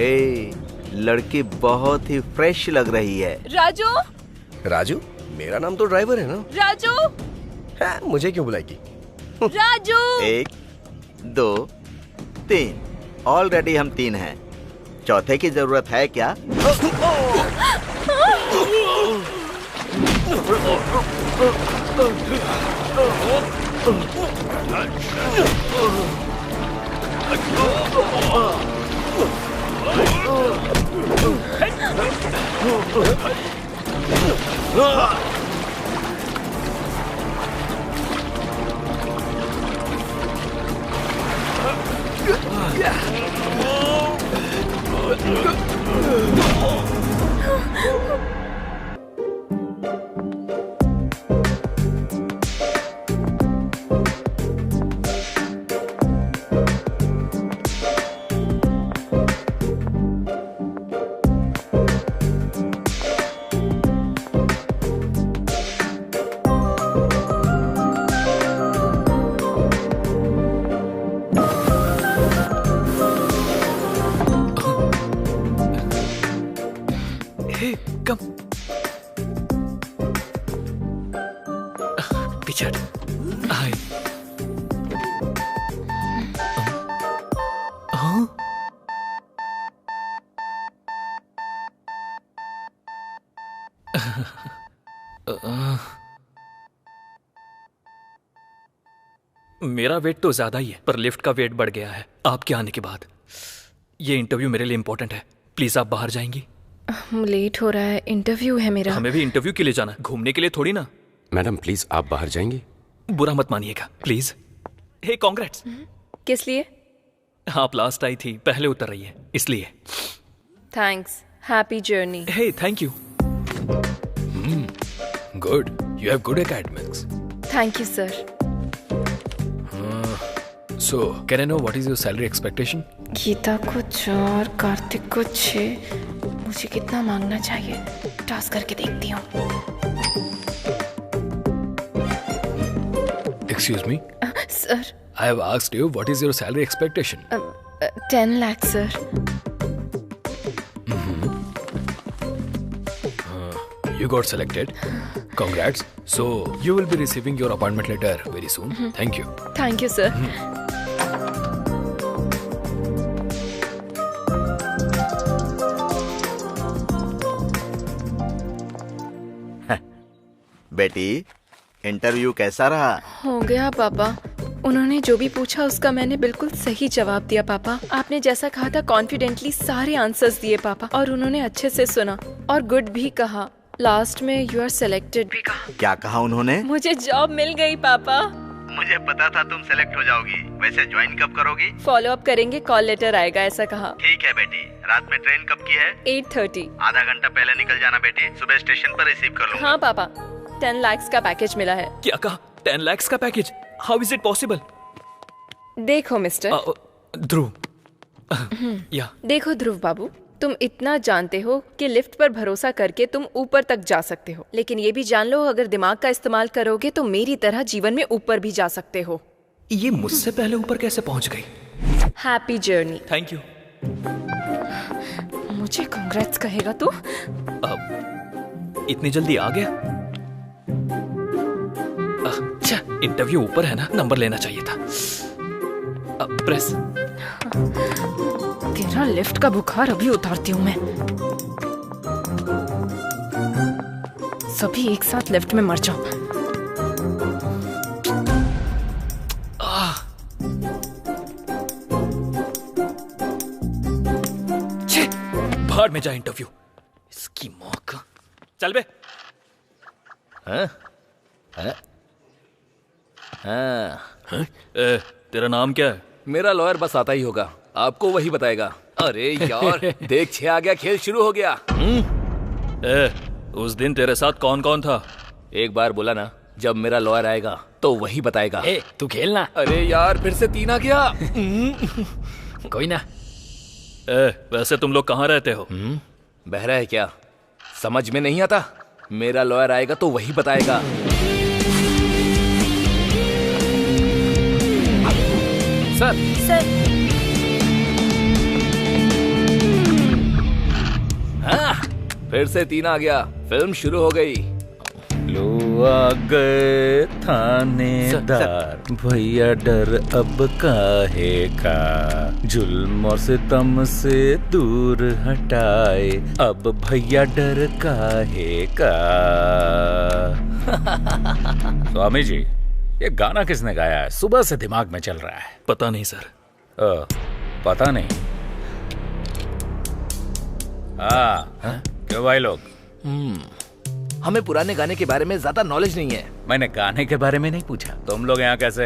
ए, लड़की बहुत ही फ्रेश लग रही है। राजू। राजू? मेरा नाम तो ड्राइवर है ना। राजू। हाँ, मुझे क्यों बुलाएगी? राजू। 1 2 3, ऑलरेडी हम 3 हैं। चौथे की जरूरत है क्या? मेरा वेट तो ज्यादा ही है, पर लिफ्ट का वेट बढ़ गया है आपके आने के बाद। ये इंटरव्यू मेरे लिए इंपॉर्टेंट है, प्लीज आप बाहर जाएंगी? लेट हो रहा है, इंटरव्यू है मेरा। हमें भी इंटरव्यू के लिए जाना, घूमने के लिए थोड़ी ना। मैडम प्लीज आप बाहर जाएंगी? बुरा मत मानिएगा प्लीज। Hey congrats. किस लिए? आप लास्ट आई थी, पहले उतर रही है इसलिए। Thanks, happy journey. Hey thank you. Good, you have good academics. Thank you sir. So, can I know what is your salary expectation? Gita को 4, कार्तिक को 6। मुझे कितना मांगना चाहिए? टास्क करके देखती हूँ। Excuse me? Sir. I have asked you what is your salary expectation? 10 lakh, sir. You got selected. Congrats. So, you will be receiving your appointment letter very soon. Thank you. Thank you, sir. बेटी, interview कैसा रहा? हो गया पापा। उन्होंने जो भी पूछा उसका मैंने बिल्कुल सही जवाब दिया पापा। आपने जैसा कहा था कॉन्फिडेंटली सारे आंसर्स दिए पापा, और उन्होंने अच्छे से सुना और गुड भी कहा। लास्ट में यू आर सिलेक्टेड भी कहा। क्या कहा उन्होंने? मुझे जॉब मिल गई पापा। मुझे पता था तुम सेलेक्ट हो जाओगी। वैसे ज्वाइन कब करोगी? फॉलो अप करेंगे, कॉल लेटर आएगा, ऐसा कहा। ठीक है बेटी। रात में ट्रेन कब की है? 8:30। आधा घंटा पहले निकल जाना बेटी, सुबह स्टेशन पर रिसीव कर लूंगा। हाँ पापा, 10 lakhs का पैकेज मिला है। क्या कहा? 10 lakhs का package? How is it possible? देखो मिस्टर ध्रुव, या देखो ध्रुव बाबू, तुम इतना जानते हो कि लिफ्ट पर भरोसा करके तुम ऊपर तक जा सकते हो, लेकिन ये भी जान लो अगर दिमाग का इस्तेमाल करोगे तो मेरी तरह जीवन में ऊपर भी जा सकते हो। ये मुझसे पहले ऊपर कैसे पहुंच गई? Happy journey. Thank you. मुझे कांग्रेट्स कहेगा तू? इतनी जल्दी आ गया? अच्छा, इंटरव्यू ऊपर है ना, नंबर लेना चाहिए था। प्रेस। तेरा लिफ्ट का बुखार अभी उतारती हूँ मैं। सभी एक साथ लिफ्ट में मर जाओ। बाहर में जा इंटरव्यू, इसकी मौका। चल बे। तेरा नाम क्या है? मेरा लॉयर बस आता ही होगा, आपको वही बताएगा। अरे यार देख 6 आ गया, खेल शुरू हो गया। उस दिन तेरे साथ कौन कौन था? एक बार बोला ना, जब मेरा लॉयर आएगा तो वही बताएगा। तू खेलना। अरे यार फिर से 3 आ गया। कोई ना। वैसे तुम लोग कहाँ रहते हो? बहरा है क्या? समझ में नहीं आता? मेरा लॉयर आएगा तो वही बताएगा। सर। फिर से 3 आ गया। फिल्म शुरू हो गई। लो आ गए थानेदार, भैया डर अब काहे का, जुल्म और सितम से दूर हटाए, अब भैया डर काहे का। स्वामी जी, ये गाना किसने गाया है? सुबह से दिमाग में चल रहा है। पता नहीं सर। पता नहीं। हाँ, क्यों भाई लोग? हमें पुराने गाने के बारे में ज्यादा नॉलेज नहीं है। मैंने गाने के बारे में नहीं पूछा। तुम लोग यहाँ कैसे?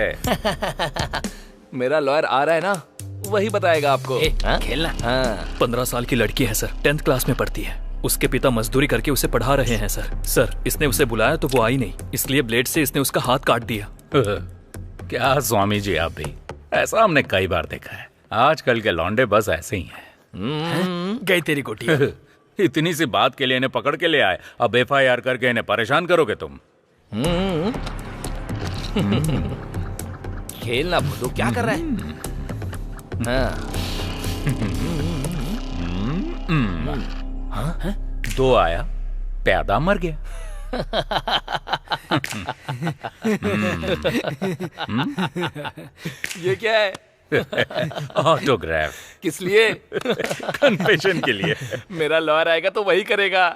मेरा लॉयर आ रहा है ना, वही बताएगा आपको। खेलना। हाँ। 15 साल की लड़की है सर, 10th क्लास में पढ़ती है। उसके पिता मजदूरी करके उसे पढ़ा रहे हैं सर। सर, इसने उसे बुलाया तो वो आई नहीं, इसलिए ब्लेड से इसने उसका हाथ काट दिया। क्या स्वामी जी, आप भी? ऐसा हमने कई बार देखा है। आजकल के लौंडे बस ऐसे ही हैं। गई तेरी गोटी। इतनी सी बात के लिए इन्हें पकड़ के ले आए, अब FIR करके इन्हें परेशान करोगे तुम? खेलना भूलो, क्या कर रहा है? हाँ। 2 आया, प्यादा मर गया। ये क्या है? ऑटोग्राफ। किस लिए? कन्फेशन के लिए। मेरा लॉयर आएगा तो वही करेगा।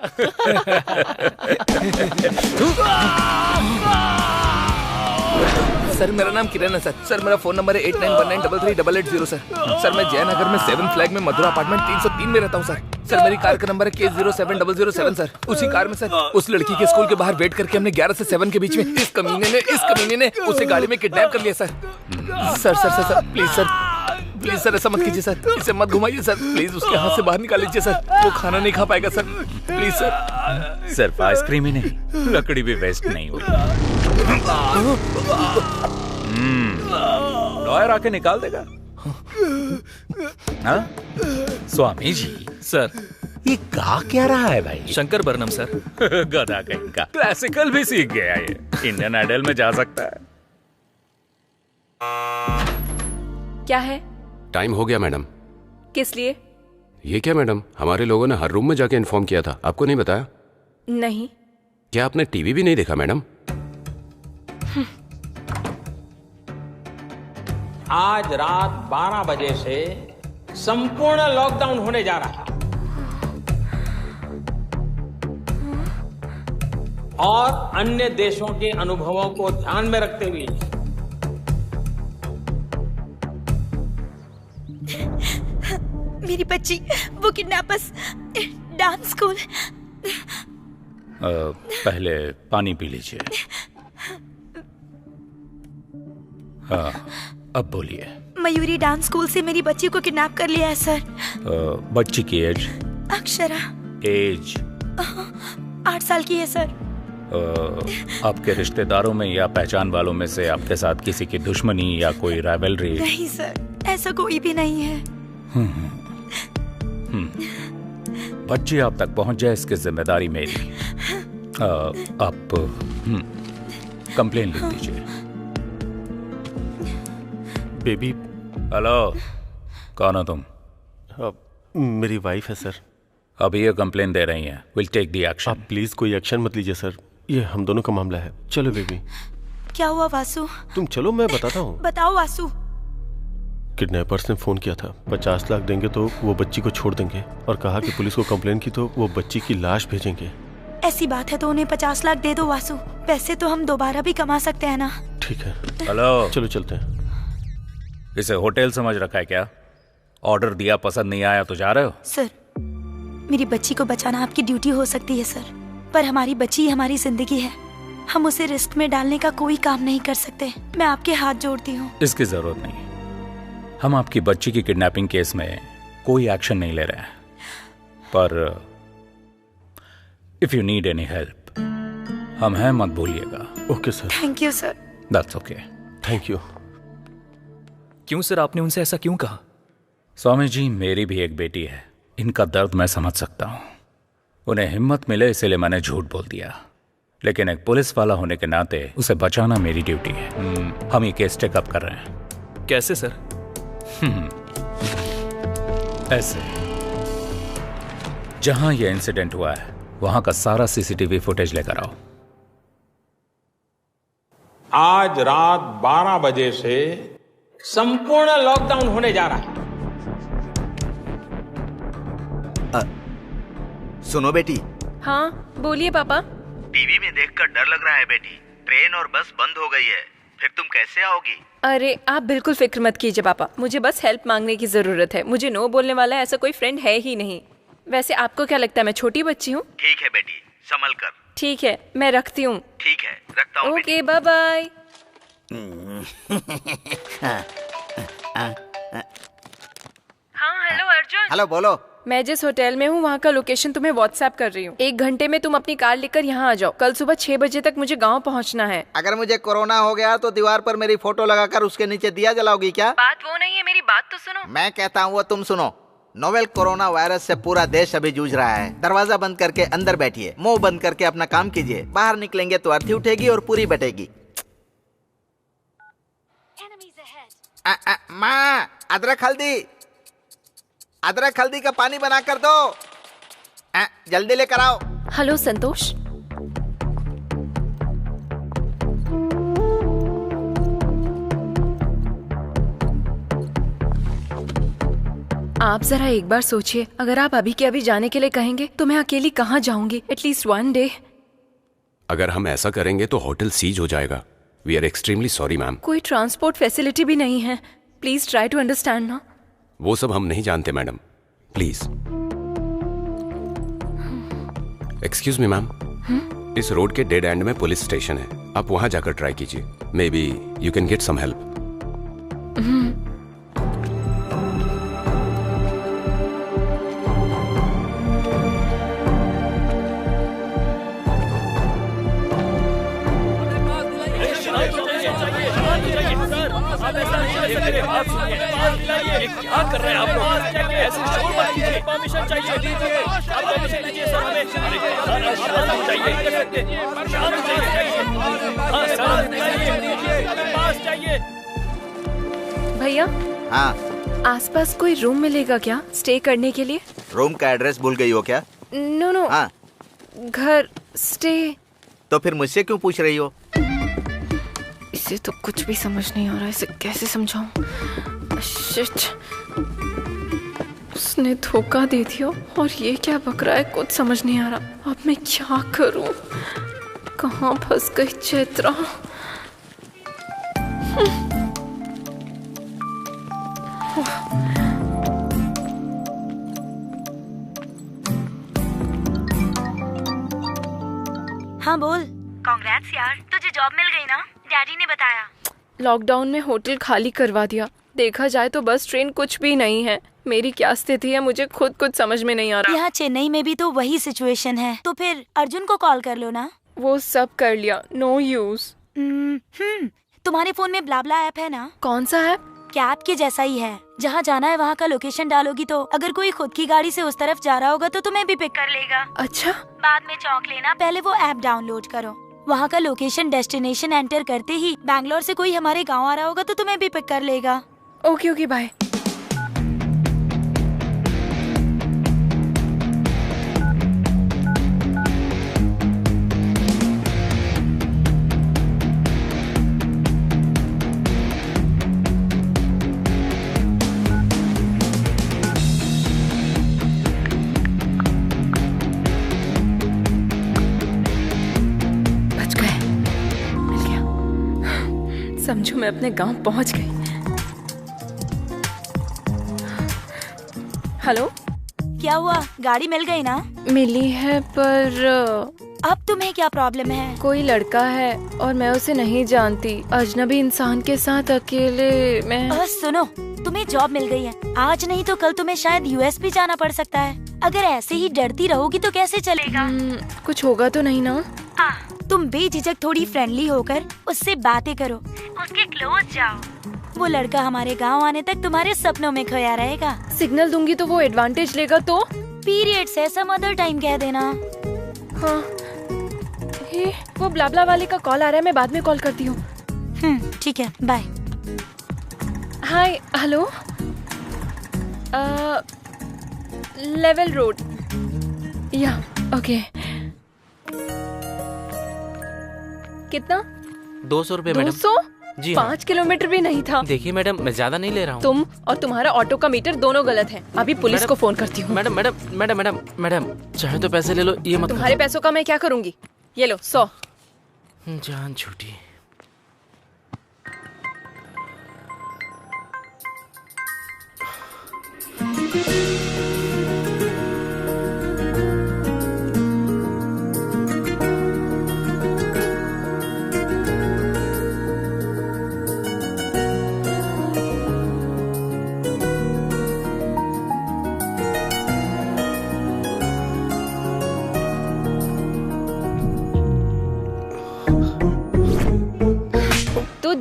सर, मेरा नाम किरण है सर। सर, मेरा फोन नंबर है 8919333880 सर। सर, मैं जयनगर में 7 फ्लैग में मधुरा अपार्टमेंट 303 में रहता हूँ सर। सर, मेरी कार का नंबर है K07007 सर। उसी कार में सर, उस लड़की के स्कूल के बाहर वेट करके हमने 11 से 7 के बीच में इस कमीने ने उसे गाड़ी में किडनैप कर लिया sir. Sir sir sir sir please sir, please sir ऐसा मत कीजिए सर, इसे मत घुमाइए सर, प्लीज उसके हाथ से बाहर निकाल लीजिए सर, वो खाना नहीं खा पाएगा सर, प्लीज सर। सिर्फ आइसक्रीम ही नहीं, लकड़ी भी वेस्ट नहीं हुई। लॉयर आके निकाल देगा। हाँ? स्वामी जी सर, ये गा क्या रहा है भाई? शंकर बरनम सर। गधा कहीं का, क्लासिकल भी सीख गया ये। इंडियन आइडल में जा सकता है। क्या है? टाइम हो गया मैडम। किस लिए? ये क्या मैडम, हमारे लोगों ने हर रूम में जाके इन्फॉर्म किया था, आपको नहीं बताया? नहीं। क्या आपने टीवी भी नहीं देखा मैडम? आज रात 12 बजे से संपूर्ण लॉकडाउन होने जा रहा है और अन्य देशों के अनुभवों को ध्यान में रखते हुए मेरी बच्ची, वो किडनैपर्स डांस स्कूल। पहले पानी पी लीजिए। हाँ, अब बोलिए। मयूरी डांस स्कूल से मेरी बच्ची को किडनैप कर लिया है सर। बच्ची की एज? अक्षरा। एज? 8 साल की है सर। आपके रिश्तेदारों में या पहचान वालों में से आपके साथ किसी की दुश्मनी या कोई राइवलरी? नहीं सर, ऐसा कोई भी नहीं है। बच्ची आप तक पहुंच जाए, इसकी जिम्मेदारी मेरी। आप कंप्लेन लिख दीजिए। बेबी। हेलो, कौन हो तुम? मेरी वाइफ है सर। अभी ये कंप्लेन दे रही हैं। Will take the action. आप प्लीज कोई एक्शन मत लीजिए सर, ये हम दोनों का मामला है। चलो बेबी। क्या हुआ वासु? तुम चलो, मैं बताता हूँ। बताओ वासु। किडनैपर्स ने फोन किया था, 50 लाख देंगे तो वो बच्ची को छोड़ देंगे, और कहा कि पुलिस को कंप्लेन की तो वो बच्ची की लाश भेजेंगे। ऐसी बात है तो उन्हें 50 लाख दे दो वासु, पैसे तो हम दोबारा भी कमा सकते हैं ना। ठीक है। हेलो, चलो चलते हैं। इसे होटल समझ रखा है क्या? ऑर्डर दिया, पसंद नहीं आया तो जा रहे हो? सर, मेरी बच्ची को बचाना आपकी ड्यूटी हो सकती है सर, पर हमारी बच्ची ही हमारी जिंदगी है। हम उसे रिस्क में डालने का कोई काम नहीं कर सकते। मैं आपके हाथ जोड़ती हूँ। इसकी जरूरत नहीं। हम आपकी बच्ची की किडनैपिंग केस में कोई एक्शन नहीं ले रहे हैं, पर if you need any help, हम हैं, मत भूलिएगा। Okay sir. Thank you sir. That's okay. Thank you. क्यों सर, आपने उनसे ऐसा क्यों कहा? स्वामी जी, मेरी भी एक बेटी है, इनका दर्द मैं समझ सकता हूँ। उन्हें हिम्मत मिले इसलिए मैंने झूठ बोल दिया, लेकिन एक पुलिस वाला होने के नाते उसे बचाना मेरी ड्यूटी है। हम ये केस टेकअप कर रहे हैं। कैसे सर? ऐसे, जहां यह इंसिडेंट हुआ है वहां का सारा सीसीटीवी फुटेज लेकर आओ। आज रात 12 बजे से संपूर्ण लॉकडाउन होने जा रहा है। सुनो बेटी। हाँ बोलिए पापा। टीवी में देखकर डर लग रहा है बेटी। ट्रेन और बस बंद हो गई है, फिर तुम कैसे आओगी? अरे आप बिल्कुल फिक्र मत कीजिए पापा, मुझे बस हेल्प मांगने की जरूरत है। मुझे नो बोलने वाला ऐसा कोई फ्रेंड है ही नहीं। वैसे आपको क्या लगता है मैं छोटी बच्ची हूँ? ठीक है बेटी, संभल कर। ठीक है, मैं रखती हूँ। ठीक है, रखता हूँ। Okay, bye bye. हाँ हेलो अर्जुन। हेलो, बोलो। मैं जिस होटल में हूँ वहाँ का लोकेशन तुम्हें व्हाट्सएप कर रही हूँ। 1 घंटे में तुम अपनी कार लेकर यहाँ आ जाओ। कल सुबह 6 बजे तक मुझे गाँव पहुँचना है। अगर मुझे कोरोना हो गया तो दीवार पर मेरी फोटो लगाकर उसके नीचे दिया जलाओगी क्या? बात वो नहीं है, मेरी बात तो सुनो। मैं कहता हूँ वो तुम सुनो। नोवेल कोरोना वायरस से पूरा देश अभी जूझ रहा है। दरवाजा बंद करके अंदर बैठिए, मुंह बंद करके अपना काम कीजिए। बाहर निकलेंगे तो अर्थी उठेगी और पूरी बटेगी। माँ, अदरक हल्दी का पानी बना कर दो। जल्दी लेकर आओ। हेलो संतोष। आप जरा एक बार सोचिए, अगर आप अभी के अभी जाने के लिए कहेंगे तो मैं अकेली कहाँ जाऊंगी? At least 1 day. अगर हम ऐसा करेंगे तो होटल सीज हो जाएगा। We are extremely sorry ma'am. कोई ट्रांसपोर्ट फैसिलिटी भी नहीं है। प्लीज ट्राई टू अंडरस्टैंड ना। वो सब हम नहीं जानते madam, please. Excuse me ma'am, इस रोड के डेड एंड में पुलिस स्टेशन है, आप वहां जाकर ट्राई कीजिए। Maybe you can get some help. क्या कर रहे हैं आप लोग? ऐसे शोर मत कीजिए। परमिशन चाहिए, दीजिए। आप परमिशन दीजिए सर हमें। चाहिए। भैया। हाँ। आसपास कोई रूम मिलेगा क्या स्टे करने के लिए? रूम का एड्रेस भूल गई हो क्या? नो। हाँ। घर स्टे। तो फिर मुझसे क्यों पूछ रही हो? इसे तो कुछ भी समझ नहीं आ रहा है, इसे कैसे समझाऊं? शिट, उसने धोखा दे दिया और ये क्या बक रहा है, कुछ समझ नहीं आ रहा। अब मैं क्या करूं? कहाँ फंस गई चैत्रा? हाँ बोल। कांग्रेट्स यार, तुझे जॉब मिल गई ना? डैडी ने बताया। लॉकडाउन में होटल खाली करवा दिया। देखा जाए तो बस ट्रेन कुछ भी नहीं है। मेरी क्या स्थिति है मुझे खुद कुछ समझ में नहीं आ रहा। यहाँ चेन्नई में भी तो वही सिचुएशन है, तो फिर अर्जुन को कॉल कर लो ना। वो सब कर लिया, नो यूज। तुम्हारे फोन में ब्लाब्ला ऐप है ना? कौन सा ऐप? कैब के जैसा ही है। जहाँ जाना है वहाँ का लोकेशन डालोगी तो अगर कोई खुद की गाड़ी से उस तरफ जा रहा होगा तो तुम्हें भी पिक कर लेगा। अच्छा। बाद में चौंक लेना, पहले वो ऐप डाउनलोड करो। वहाँ का लोकेशन डेस्टिनेशन एंटर करते ही बैंगलोर से कोई हमारे गाँव आ रहा होगा तो तुम्हें भी पिक कर लेगा। Okay bye. समझो मैं अपने गांव पहुंच गई। हेलो, क्या हुआ? गाड़ी मिल गई ना? मिली है, पर अब तुम्हें क्या प्रॉब्लम है? कोई लड़का है और मैं उसे नहीं जानती। अजनबी इंसान के साथ अकेले मैं। सुनो, तुम्हें जॉब मिल गई है। आज नहीं तो कल तुम्हें शायद यूएस भी जाना पड़ सकता है। अगर ऐसे ही डरती रहोगी तो कैसे चलेगा? कुछ होगा तो नहीं ना? तुम बेझिझक थोड़ी फ्रेंडली होकर उससे बातें करो, उसके क्लोज जाओ। वो लड़का हमारे गांव आने तक तुम्हारे सपनों में खोया रहेगा। सिग्नल दूंगी तो वो एडवांटेज लेगा तो? पीरियड से सम अदर टाइम कह देना। हाँ। वो ब्लाब्ला वाले का कॉल आ रहा है, मैं बाद में कॉल करती हूँ। ठीक है, बाय। हाय, हेलो। Level road. या ओके। कितना? 200 रुपए मैडम। 200? जी हाँ। 5 किलोमीटर भी नहीं था। देखिए मैडम, मैं ज्यादा नहीं ले रहा हूँ। तुम और तुम्हारा ऑटो का मीटर दोनों गलत है। अभी पुलिस को फोन करती हूँ। Madam madam madam madam madam, चाहे तो पैसे ले लो, ये मत तुम्हारे पैसों का मैं क्या करूँगी? ये लो 100। जान छूटी।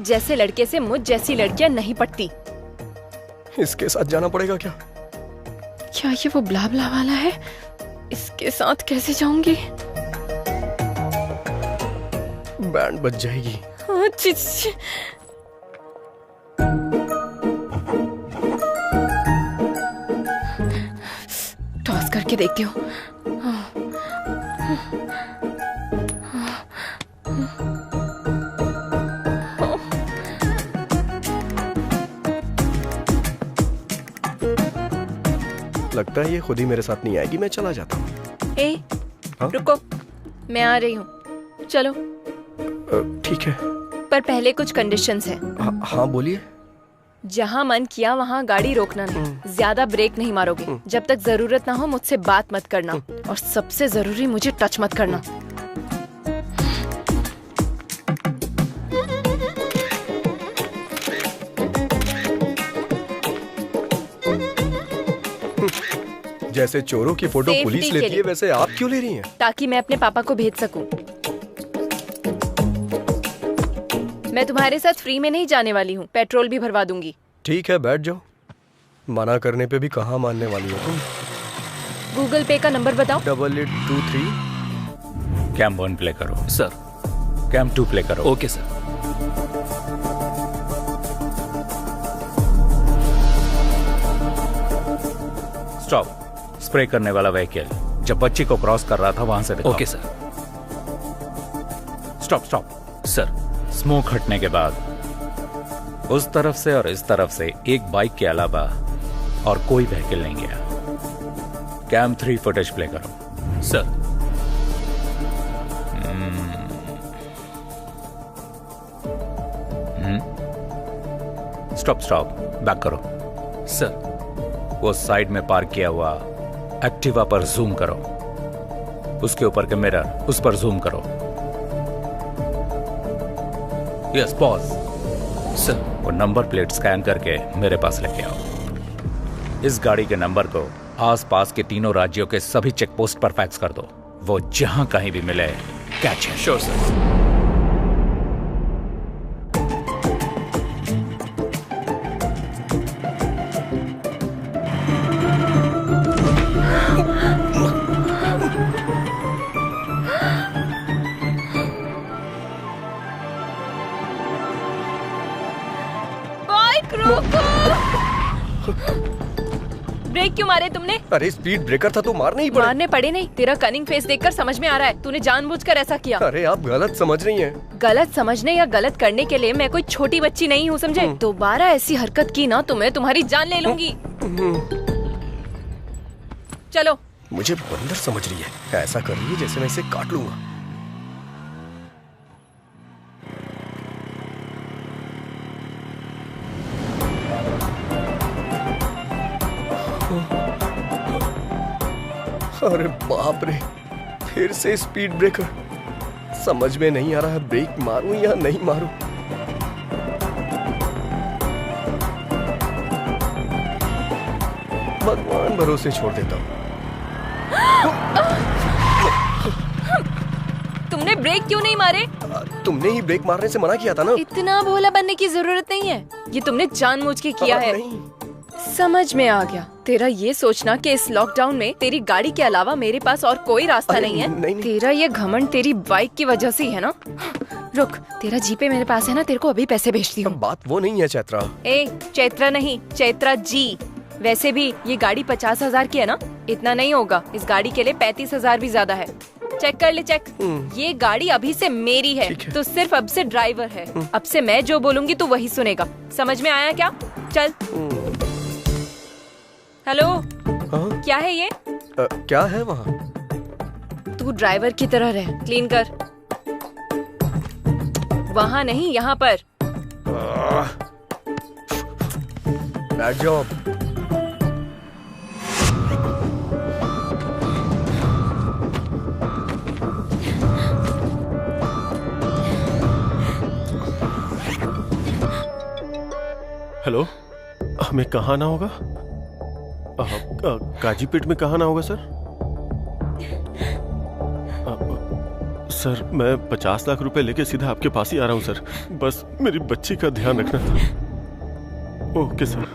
जैसे लड़के से मुझ जैसी लड़कियां नहीं पटती। इसके साथ जाना पड़ेगा क्या? क्या ये वो ब्ला वाला है? इसके साथ कैसे जाऊंगी? बैंड बज जाएगी। टॉस करके देखती हूँ। लगता है ये खुद ही मेरे साथ नहीं आएगी, मैं चला जाता हूँ। रुको, मैं आ रही हूँ, चलो। ठीक है, पर पहले कुछ कंडीशंस है। हाँ बोलिए। जहाँ मन किया वहाँ गाड़ी रोकना नहीं, ज्यादा ब्रेक नहीं मारोगे, जब तक जरूरत ना हो मुझसे बात मत करना, और सबसे जरूरी मुझे टच मत करना। जैसे चोरों की फोटो पुलिस लेती है, वैसे आप क्यों ले रही हैं? ताकि मैं अपने पापा को भेज सकूं। मैं तुम्हारे साथ फ्री में नहीं जाने वाली हूँ, पेट्रोल भी भरवा दूंगी। ठीक है, बैठ जाओ। मना करने पे भी कहाँ मानने वाली हो तुम? गूगल पे का नंबर बताओ। 8823। कैम 1 प्ले करो। सर। कैम 2 प्ले करो। Okay sir. स्टॉप। स्प्रे करने वाला व्हीकल जब बच्ची को क्रॉस कर रहा था वहां से दिखाओ। Okay sir. Stop stop. Sir. Smoke हटने के बाद उस तरफ से और इस तरफ से एक बाइक के अलावा और कोई व्हीकल नहीं गया। कैम 3 फुटेज प्ले करो। सर। स्टॉप स्टॉप, बैक करो। सर। वो साइड में पार्क किया हुआ एक्टिवा पर जूम करो, उसके ऊपर के मिरर उस पर जूम करो। Yes, pause. सर। वो नंबर प्लेट स्कैन करके मेरे पास लेके आओ। इस गाड़ी के नंबर को आसपास के तीनों राज्यों के सभी चेक पोस्ट पर फैक्स कर दो। वो जहां कहीं भी मिले कैच है। Sure sir. ब्रेक क्यों मारे तुमने? अरे स्पीड ब्रेकर था तो मारने ही पड़े। मारने पड़े नहीं, तेरा कनिंग फेस देखकर समझ में आ रहा है तूने जानबूझकर ऐसा किया। अरे आप गलत समझ रही हैं। गलत समझने या गलत करने के लिए मैं कोई छोटी बच्ची नहीं हूँ, समझे? दोबारा ऐसी हरकत की ना तो मैं तुम्हारी जान ले लूंगी। चलो। मुझे बंदर समझ रही है, ऐसा कर रही है जैसे मैं इसे काट लूंगा। अरे बाप रे, फिर से स्पीड ब्रेकर। समझ में नहीं आ रहा है ब्रेक मारूं या नहीं मारूं। भगवान भरोसे छोड़ देता हूं। तुमने ब्रेक क्यों नहीं मारे? तुमने ही ब्रेक मारने से मना किया था ना। इतना भोला बनने की जरूरत नहीं है, ये तुमने जानबूझ के किया है। समझ में आ गया। तेरा ये सोचना कि इस लॉकडाउन में तेरी गाड़ी के अलावा मेरे पास और कोई रास्ता नहीं है। नहीं। तेरा ये घमंड तेरी बाइक की वजह से ही है ना। रुक, तेरा जीपे मेरे पास है ना, तेरे को अभी पैसे भेजती हूँ। बात वो नहीं है चैत्रा। चैत्रा नहीं, चैत्रा जी। वैसे भी ये गाड़ी 50,000 की है ना, इतना नहीं होगा। इस गाड़ी के लिए 35,000 भी ज्यादा है। चेक कर ले, चेक। ये गाड़ी अभी से मेरी है, तो सिर्फ अब से ड्राइवर है। अब से मैं जो बोलूंगी तू वही सुनेगा। समझ में आया क्या? चल। हेलो, क्या है ये? क्या है वहाँ? तू ड्राइवर की तरह रह, क्लीन कर। वहाँ नहीं, यहाँ पर। Bad job. हेलो, हमें कहाँ आना होगा? काजीपेट में कहाँ आना होगा सर? सर मैं 50 लाख रुपए लेके सीधा आपके पास ही आ रहा हूँ सर। बस मेरी बच्ची का ध्यान रखना था। Okay sir.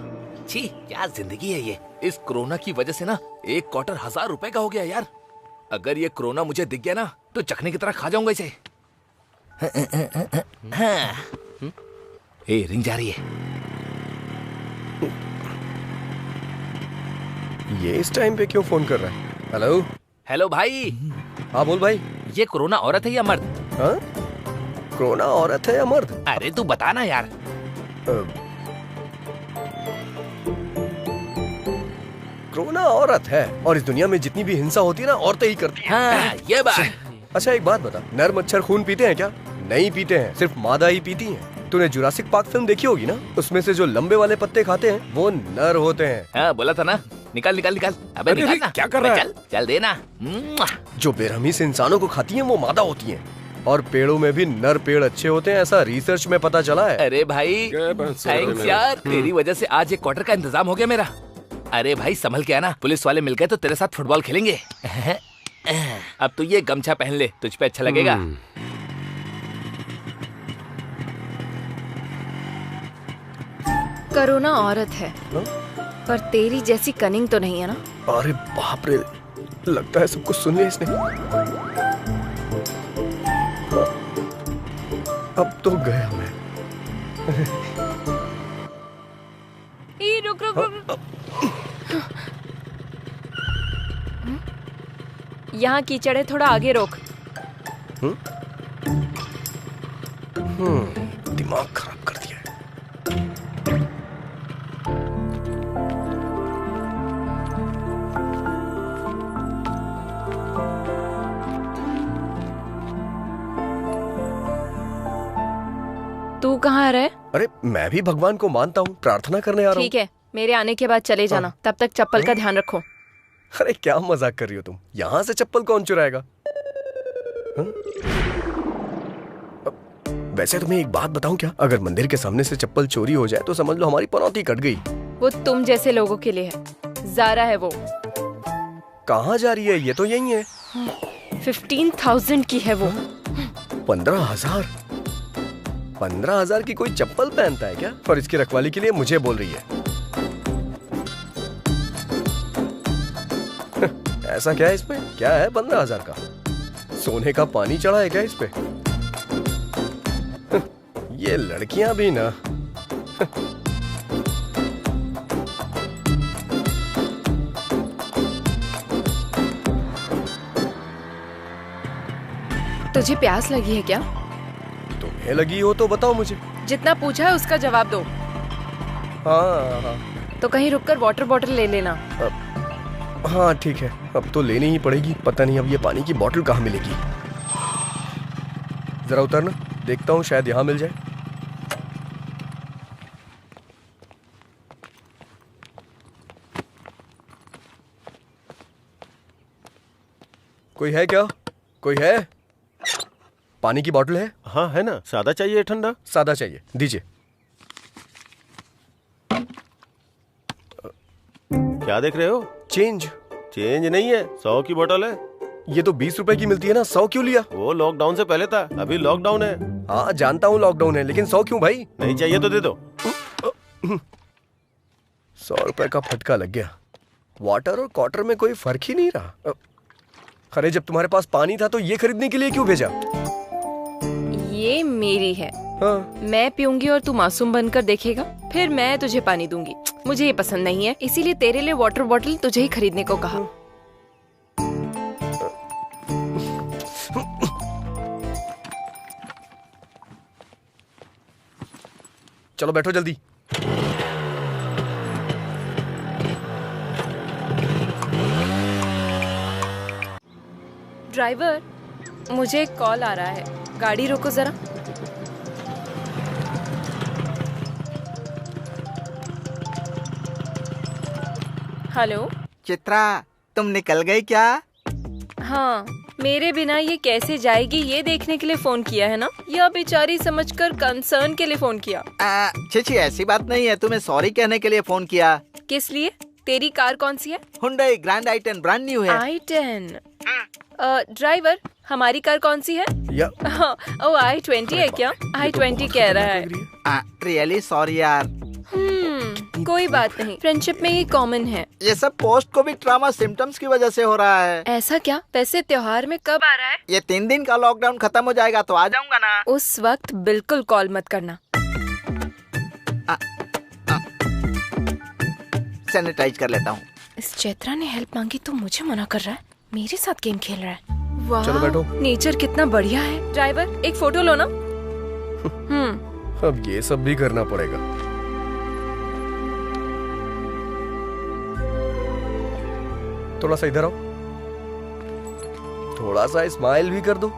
छी, क्या जिंदगी है ये। इस कोरोना की वजह से ना एक क्वार्टर 1000 रुपए का हो गया यार। अगर ये कोरोना मुझे दिख गया ना तो चखने की तरह खा जाऊंगा इसे। ए, रिंग जा रही है। ये इस टाइम पे क्यों फोन कर रहा है? हेलो। हेलो भाई। हाँ बोल भाई। ये कोरोना औरत है या मर्द? हाँ? कोरोना औरत है या मर्द? अरे तू बता ना यार। कोरोना औरत है, और इस दुनिया में जितनी भी हिंसा होती है ना औरतें ही करती हैं। हाँ, ये बात। अच्छा एक बात बता, नर मच्छर खून पीते हैं क्या? नहीं पीते हैं, सिर्फ मादा ही पीती हैं। तूने जुरासिक पार्क फिल्म देखी होगी ना, उसमें से जो लंबे वाले पत्ते खाते हैं वो नर होते हैं। हाँ बोला था ना। निकाल निकाल निकाल। अबे निकाल ना। क्या कर रहा है? चल चल देना। जो बेरहमी से इंसानों को खाती हैं वो मादा होती हैं, और पेड़ों में भी नर पेड़ अच्छे होते हैं, ऐसा रिसर्च में पता चला है। अरे भाई थैंक्स यार, तेरी वजह से आज एक क्वार्टर का इंतजाम हो गया मेरा। अरे भाई संभल के आना, पुलिस वाले मिल गए तो तेरे साथ फुटबॉल खेलेंगे। अब तू ये गमछा पहन ले, तुझ पे अच्छा लगेगा। कोरोना औरत है, पर तेरी जैसी कनिंग तो नहीं है ना? अरे बाप रे, लगता है सब कुछ सुन लिया इसने। अब तो गया मैं। रुक रुक रुक। यहाँ कीचड़ है, थोड़ा आगे रोक। दिमाग खराब कर दिया। तू कहाँ रहे? अरे मैं भी भगवान को मानता हूँ, प्रार्थना करने आ रहा हूँ। ठीक है, मेरे आने के बाद चले जाना। तब तक चप्पल का ध्यान रखो। अरे क्या मजाक कर रही हो तुम? यहाँ से चप्पल कौन चुराएगा? वैसे तुम्हें एक बात बताऊं क्या? अगर मंदिर के सामने से चप्पल चोरी हो जाए तो समझ लो हमारी पनौती कट गई। वो तुम जैसे लोगों के लिए है। ज़ारा है वो। कहाँ जा रही है? ये तो यही है। 15,000 की है वो। 15,000? 15,000 की कोई चप्पल पहनता है क्या? और इसकी रखवाली के लिए मुझे बोल रही है। ऐसा क्या है इसमें? क्या है 15,000 का? सोने का पानी चढ़ा है क्या इस पे? ये लड़कियां भी ना। तुझे प्यास लगी है क्या? तुम्हें लगी हो तो बताओ मुझे। जितना पूछा है उसका जवाब दो। हाँ। तो कहीं रुककर वाटर बॉटल ले लेना। हाँ ठीक है, अब तो लेनी ही पड़ेगी। पता नहीं अब ये पानी की बोतल कहाँ मिलेगी। जरा उतरना, देखता हूँ शायद यहाँ मिल जाए। कोई है क्या? कोई है? पानी की बोतल है? हाँ है ना। सादा चाहिए ठंडा? सादा चाहिए, दीजिए। क्या देख रहे हो? चेंज। चेंज नहीं है, 100 की बोतल है। ये तो 20 रुपए की मिलती है ना, 100 क्यों लिया? वो लॉकडाउन से पहले था, अभी लॉकडाउन है। हाँ जानता हूँ लॉकडाउन है, लेकिन 100 क्यों भाई? नहीं चाहिए तो दे दो। 100 रुपए का फटका लग गया। वाटर और क्वार्टर में कोई फर्क ही नहीं रहा। अरे जब तुम्हारे पास पानी था तो ये खरीदने के लिए क्यों भेजा? ये मेरी है। हाँ। मैं पीऊंगी और तू मासूम बनकर देखेगा, फिर मैं तुझे पानी दूंगी। मुझे ये पसंद नहीं है, इसीलिए तेरे लिए वाटर बॉटल तुझे ही खरीदने को कहा। चलो बैठो जल्दी। ड्राइवर, मुझे एक कॉल आ रहा है, गाड़ी रोको जरा। हेलो चित्रा, तुम निकल गई क्या? हाँ, मेरे बिना ये कैसे जाएगी ये देखने के लिए फोन किया है ना, या बेचारी समझकर कंसर्न के लिए फोन किया? छी ऐसी बात नहीं है, तुम्हें सॉरी कहने के लिए फोन किया। किस लिए? तेरी कार कौन सी है? Hyundai grand i10 brand new है। i10? ड्राइवर, हमारी कार कौन सी है? ओ i20 है क्या? i20 कह रहा है। रियली सॉरी यार। कोई बात नहीं, फ्रेंडशिप में ये कॉमन है। ये सब पोस्ट को भी ट्रॉमा सिम्टम्स की वजह से हो रहा है। ऐसा क्या? वैसे त्योहार में कब आ रहा है? ये 3 दिन का लॉकडाउन खत्म हो जाएगा तो आ जाऊंगा ना। उस वक्त बिल्कुल कॉल मत करना। सैनिटाइज कर लेता हूँ। इस चैत्रा ने हेल्प मांगी तो मुझे मना कर रहा है, मेरे साथ गेम खेल रहा है। वाह, चलो बैठो। नेचर कितना बढ़िया है। ड्राइवर, एक फोटो लो ना। अब ये सब भी करना पड़ेगा। थोड़ा सा इधर आओ, थोड़ा सा स्माइल भी कर दो।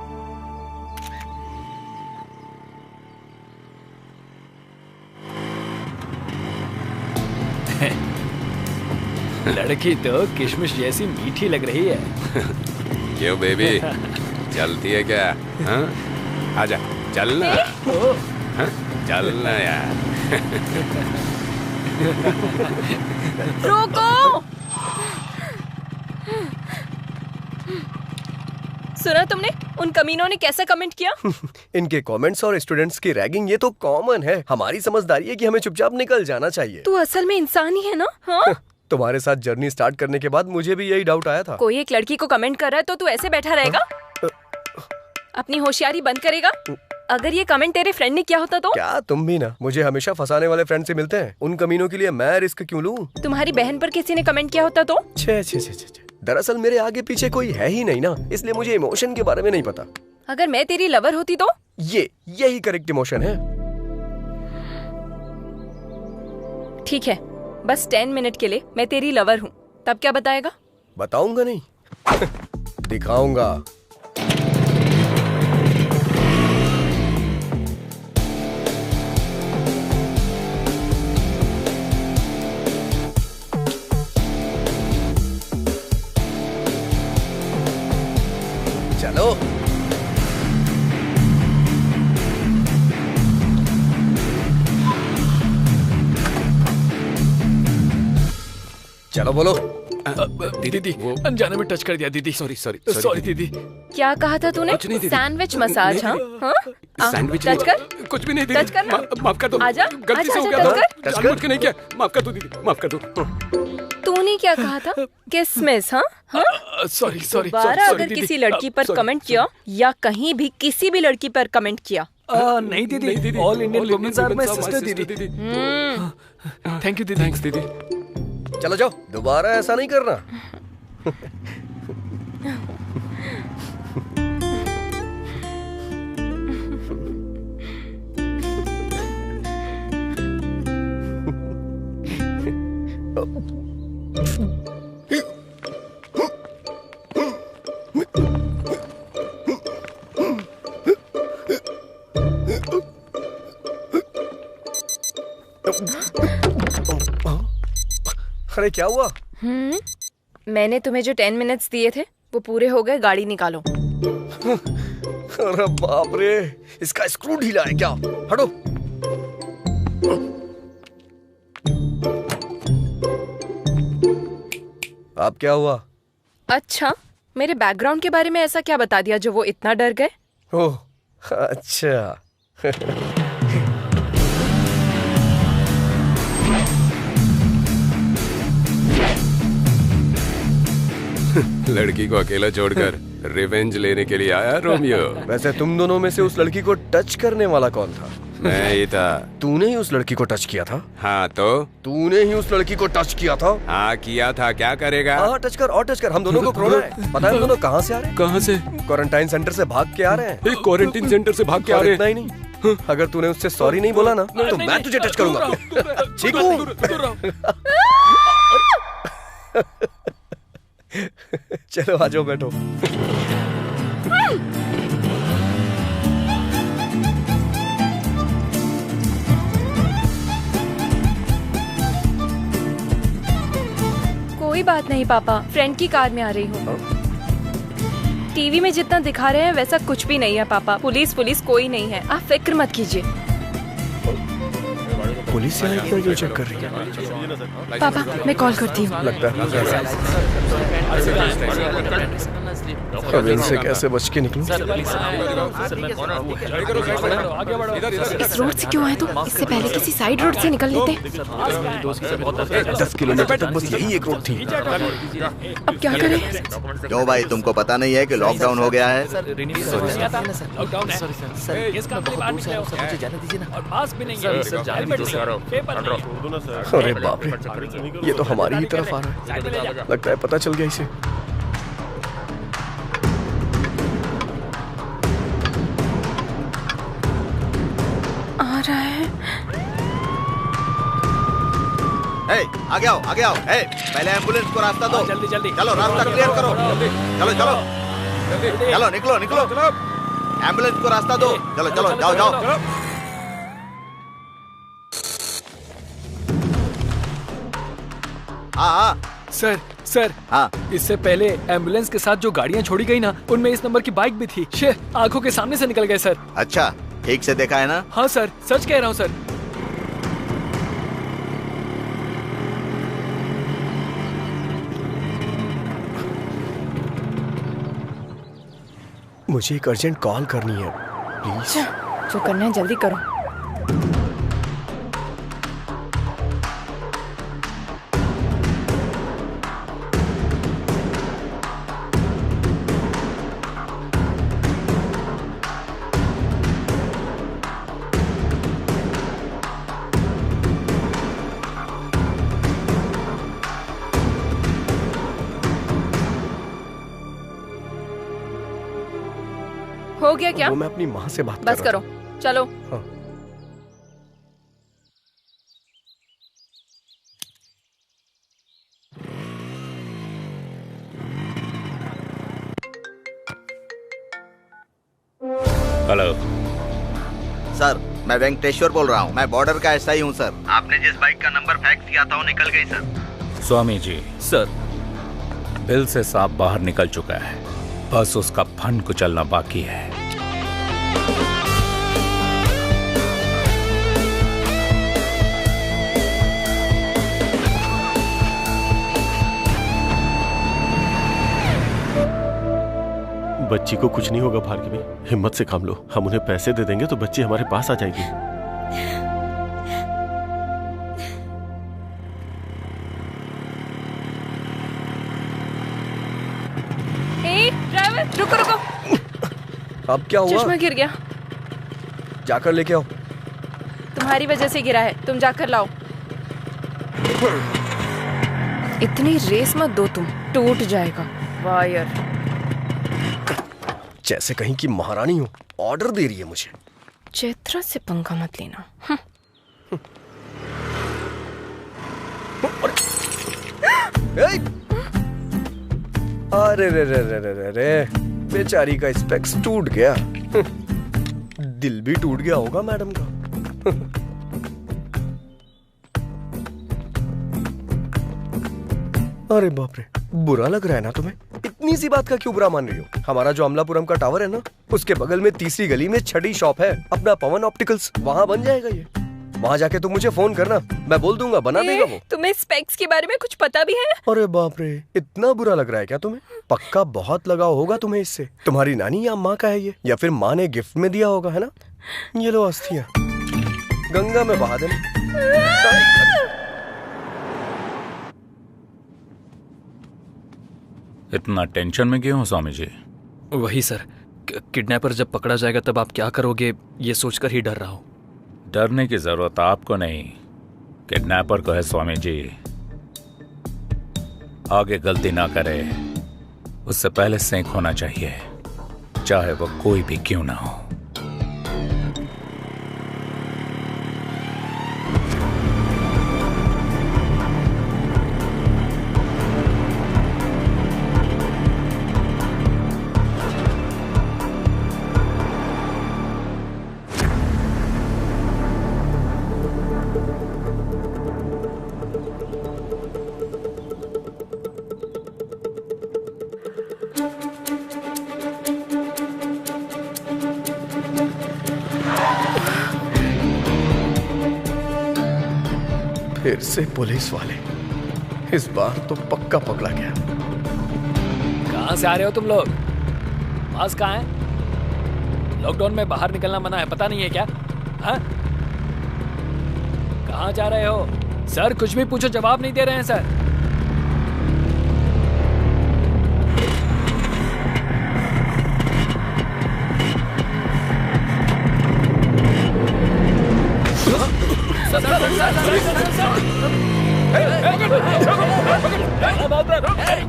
लड़की तो किशमिश जैसी मीठी लग रही है। क्यों बेबी, चलती है क्या? हाँ? आजा, चलना। हाँ? चलना यार। रोको। सुना तुमने? उन कमीनों ने कैसा कमेंट किया? इनके कमेंट्स और स्टूडेंट्स की रैगिंग ये तो कॉमन है। हमारी समझदारी है कि हमें चुपचाप निकल जाना चाहिए। तू असल में इंसान ही है ना? हाँ? तुम्हारे साथ जर्नी स्टार्ट करने के बाद मुझे भी यही डाउट आया था। कोई एक लड़की को कमेंट कर रहा है तो तू ऐसे बैठा रहेगा? अपनी होशियारी बंद करेगा? अगर ये कमेंट तेरे फ्रेंड ने किया होता तो? क्या तुम भी ना मुझे हमेशा फंसाने वाले फ्रेंड से मिलते हैं। उन कमीनों के लिए मैं रिस्क क्यों लूं? तुम्हारी बहन पर किसी ने कमेंट किया होता तो? छे। दरअसल मेरे आगे पीछे कोई है ही नहीं ना, इसलिए मुझे इमोशन के बारे में नहीं पता। अगर मैं तेरी लवर होती तो? यही करेक्ट इमोशन है। ठीक है, बस 10 मिनट के लिए मैं तेरी लवर हूँ, तब क्या बताएगा? बताऊंगा नहीं, दिखाऊंगा। चलो चलो बोलो। दीदी अनजाने में टच कर दिया दीदी। सॉरी दीदी। क्या कहा था तूने? Sandwich massage? हाँ, सैंडविच टच कर। कुछ भी नहीं दीदी, टच करना। माफ कर दो। आजा, गलती से हो गया था, जानबूझ के नहीं किया। माफ कर दो दीदी, माफ कर दो। तूने क्या कहा था? किसमिस? हाँ? सॉरी दोबारा अगर किसी लड़की पर कमेंट किया या कहीं भी किसी भी लड़की पर कमेंट किया? नहीं दीदी, all Indian womens are my sister दीदी। थैंक यू दीदी। थैंक्स दीदी। चलो जाओ, दोबारा ऐसा नहीं करना। अरे क्या हुआ? मैंने तुम्हें जो 10 मिनट्स दिए थे वो पूरे हो गए, गाड़ी निकालो। अरे बाप रे, इसका स्क्रू ढीला है क्या? हटो। अब क्या हुआ? अच्छा, मेरे बैकग्राउंड के बारे में ऐसा क्या बता दिया जो वो इतना डर गए? ओह अच्छा। लड़की को अकेला छोड़कर रिवेंज लेने के लिए आया रोमियो। वैसे तुम दोनों में से उस लड़की को टच करने वाला कौन था? मैं ही था। तूने ही उस लड़की को टच किया था? हाँ तो? तूने ही उस लड़की को टच किया था? हाँ किया था, क्या करेगा? हाँ टच कर और टच कर। हम दोनों को कोरोना है। पता है हम दोनों कहाँ से आ रहे हैं? कहाँ से? क्वारंटाइन सेंटर से भाग के आ रहे हैं। क्वारंटाइन सेंटर से भाग के आ रहे हैं? इतना ही नहीं, अगर तूने उससे सॉरी नहीं बोला ना तो मैं तुझे टच करूंगा। ठीक हूँ? चलो आ जाओ, बैठो। कोई बात नहीं पापा, फ्रेंड की कार में आ रही हूँ। टीवी में जितना दिखा रहे हैं वैसा कुछ भी नहीं है पापा। पुलिस कोई नहीं है, आप फिक्र मत कीजिए। पुलिस यहाँ क्यों जो चेक कर रही है? पापा मैं कॉल करती हूँ। लगता है अब इनसे कैसे बच के निकलूं? इस रोड से क्यों आए तुम? इससे पहले किसी साइड रोड से निकल लेते। 10 किलोमीटर तक बस यही एक रोड थी। अब क्या करें? क्यों भाई, तुमको पता नहीं है कि लॉकडाउन हो गया है? अरे बाप रे, ये तो हमारी ही तरफ आ रहा है। लगता है पता चल गया इसे। आ रहा है। आगे आओ, आगे आओ। पहले एम्बुलेंस को रास्ता दो। जल्दी जल्दी चलो, रास्ता क्लियर करो। चलो चलो चलो, निकलो निकलो। एम्बुलेंस को रास्ता दो। चलो चलो, जाओ जाओ। हाँ सर हाँ, इससे पहले एम्बुलेंस के साथ जो गाड़ियाँ छोड़ी गई ना, उनमें इस नंबर की बाइक भी थी। आंखों के सामने से निकल गए सर। अच्छा, ठीक से देखा है ना? हाँ सर, सच कह रहा हूँ सर। मुझे एक अर्जेंट कॉल करनी है, प्लीज। जो करना है जल्दी करो। हो गया क्या? वो मैं अपनी माँ से बात बस कर रहा करो, चलो। हाँ। हेलो सर, मैं वेंकटेश्वर बोल रहा हूँ। मैं बॉर्डर का एसआई हूँ सर। आपने जिस बाइक का नंबर फैक्स किया था वो निकल गई sir. Swami ji, sir bill से सांप बाहर निकल चुका है, बस उसका फन कुचलना बाकी है। बच्ची को कुछ नहीं होगा भार्गवी, हिम्मत से काम लो। हम उन्हें पैसे दे देंगे तो बच्ची हमारे पास आ जाएगी। ड्राइवर, रुको रुको। अब क्या हुआ? चश्मा गिर गया। जाकर लेके आओ। तुम्हारी वजह से गिरा है, तुम जाकर लाओ। इतनी रेस मत दो तुम, टूट जाएगा वायर। जैसे कहीं की महारानी हो, ऑर्डर दे रही है मुझे। चैत्रा से पंगा मत लेना। अरे रे रे रे रे रे, बेचारी का स्पेक्स टूट गया। दिल भी टूट गया होगा मैडम का। अरे बाप रे, बुरा लग रहा है ना तुम्हें? इतनी सी बात का क्यों बुरा मान रही हो? हमारा जो अमलापुरम का टावर है ना, उसके बगल में तीसरी गली में छठी शॉप है अपना पवन ऑप्टिकल्स, वहाँ बन जाएगा ये। वहाँ जाके तुम मुझे फोन करना, मैं बोल दूंगा, बना देगा वो। तुम्हें स्पेक्स के बारे में कुछ पता भी है? अरे बाप रे, इतना बुरा लग रहा है क्या तुम्हें? पक्का बहुत लगाव होगा तुम्हें इससे। तुम्हारी नानी या माँ का है ये, या फिर माँ ने गिफ्ट में दिया होगा, है ना? ये लो अस्थियाँ, गंगा में बहा देना। इतना टेंशन में क्यों हो स्वामी जी? वही सर, किडनैपर जब पकड़ा जाएगा तब आप क्या करोगे ये सोचकर ही डर रहा हूँ। डरने की जरूरत आपको नहीं, किडनैपर को है स्वामी जी। आगे गलती ना करे उससे पहले सेंक होना चाहिए, चाहे वो कोई भी क्यों ना हो। फिर से पुलिस वाले, इस बार तो पक्का पकड़ा गया। कहाँ से आ रहे हो तुम लोग? पास कहाँ है? लॉकडाउन में बाहर निकलना मना है, पता नहीं है क्या? हाँ? कहाँ जा रहे हो? सर कुछ भी पूछो जवाब नहीं दे रहे हैं सर।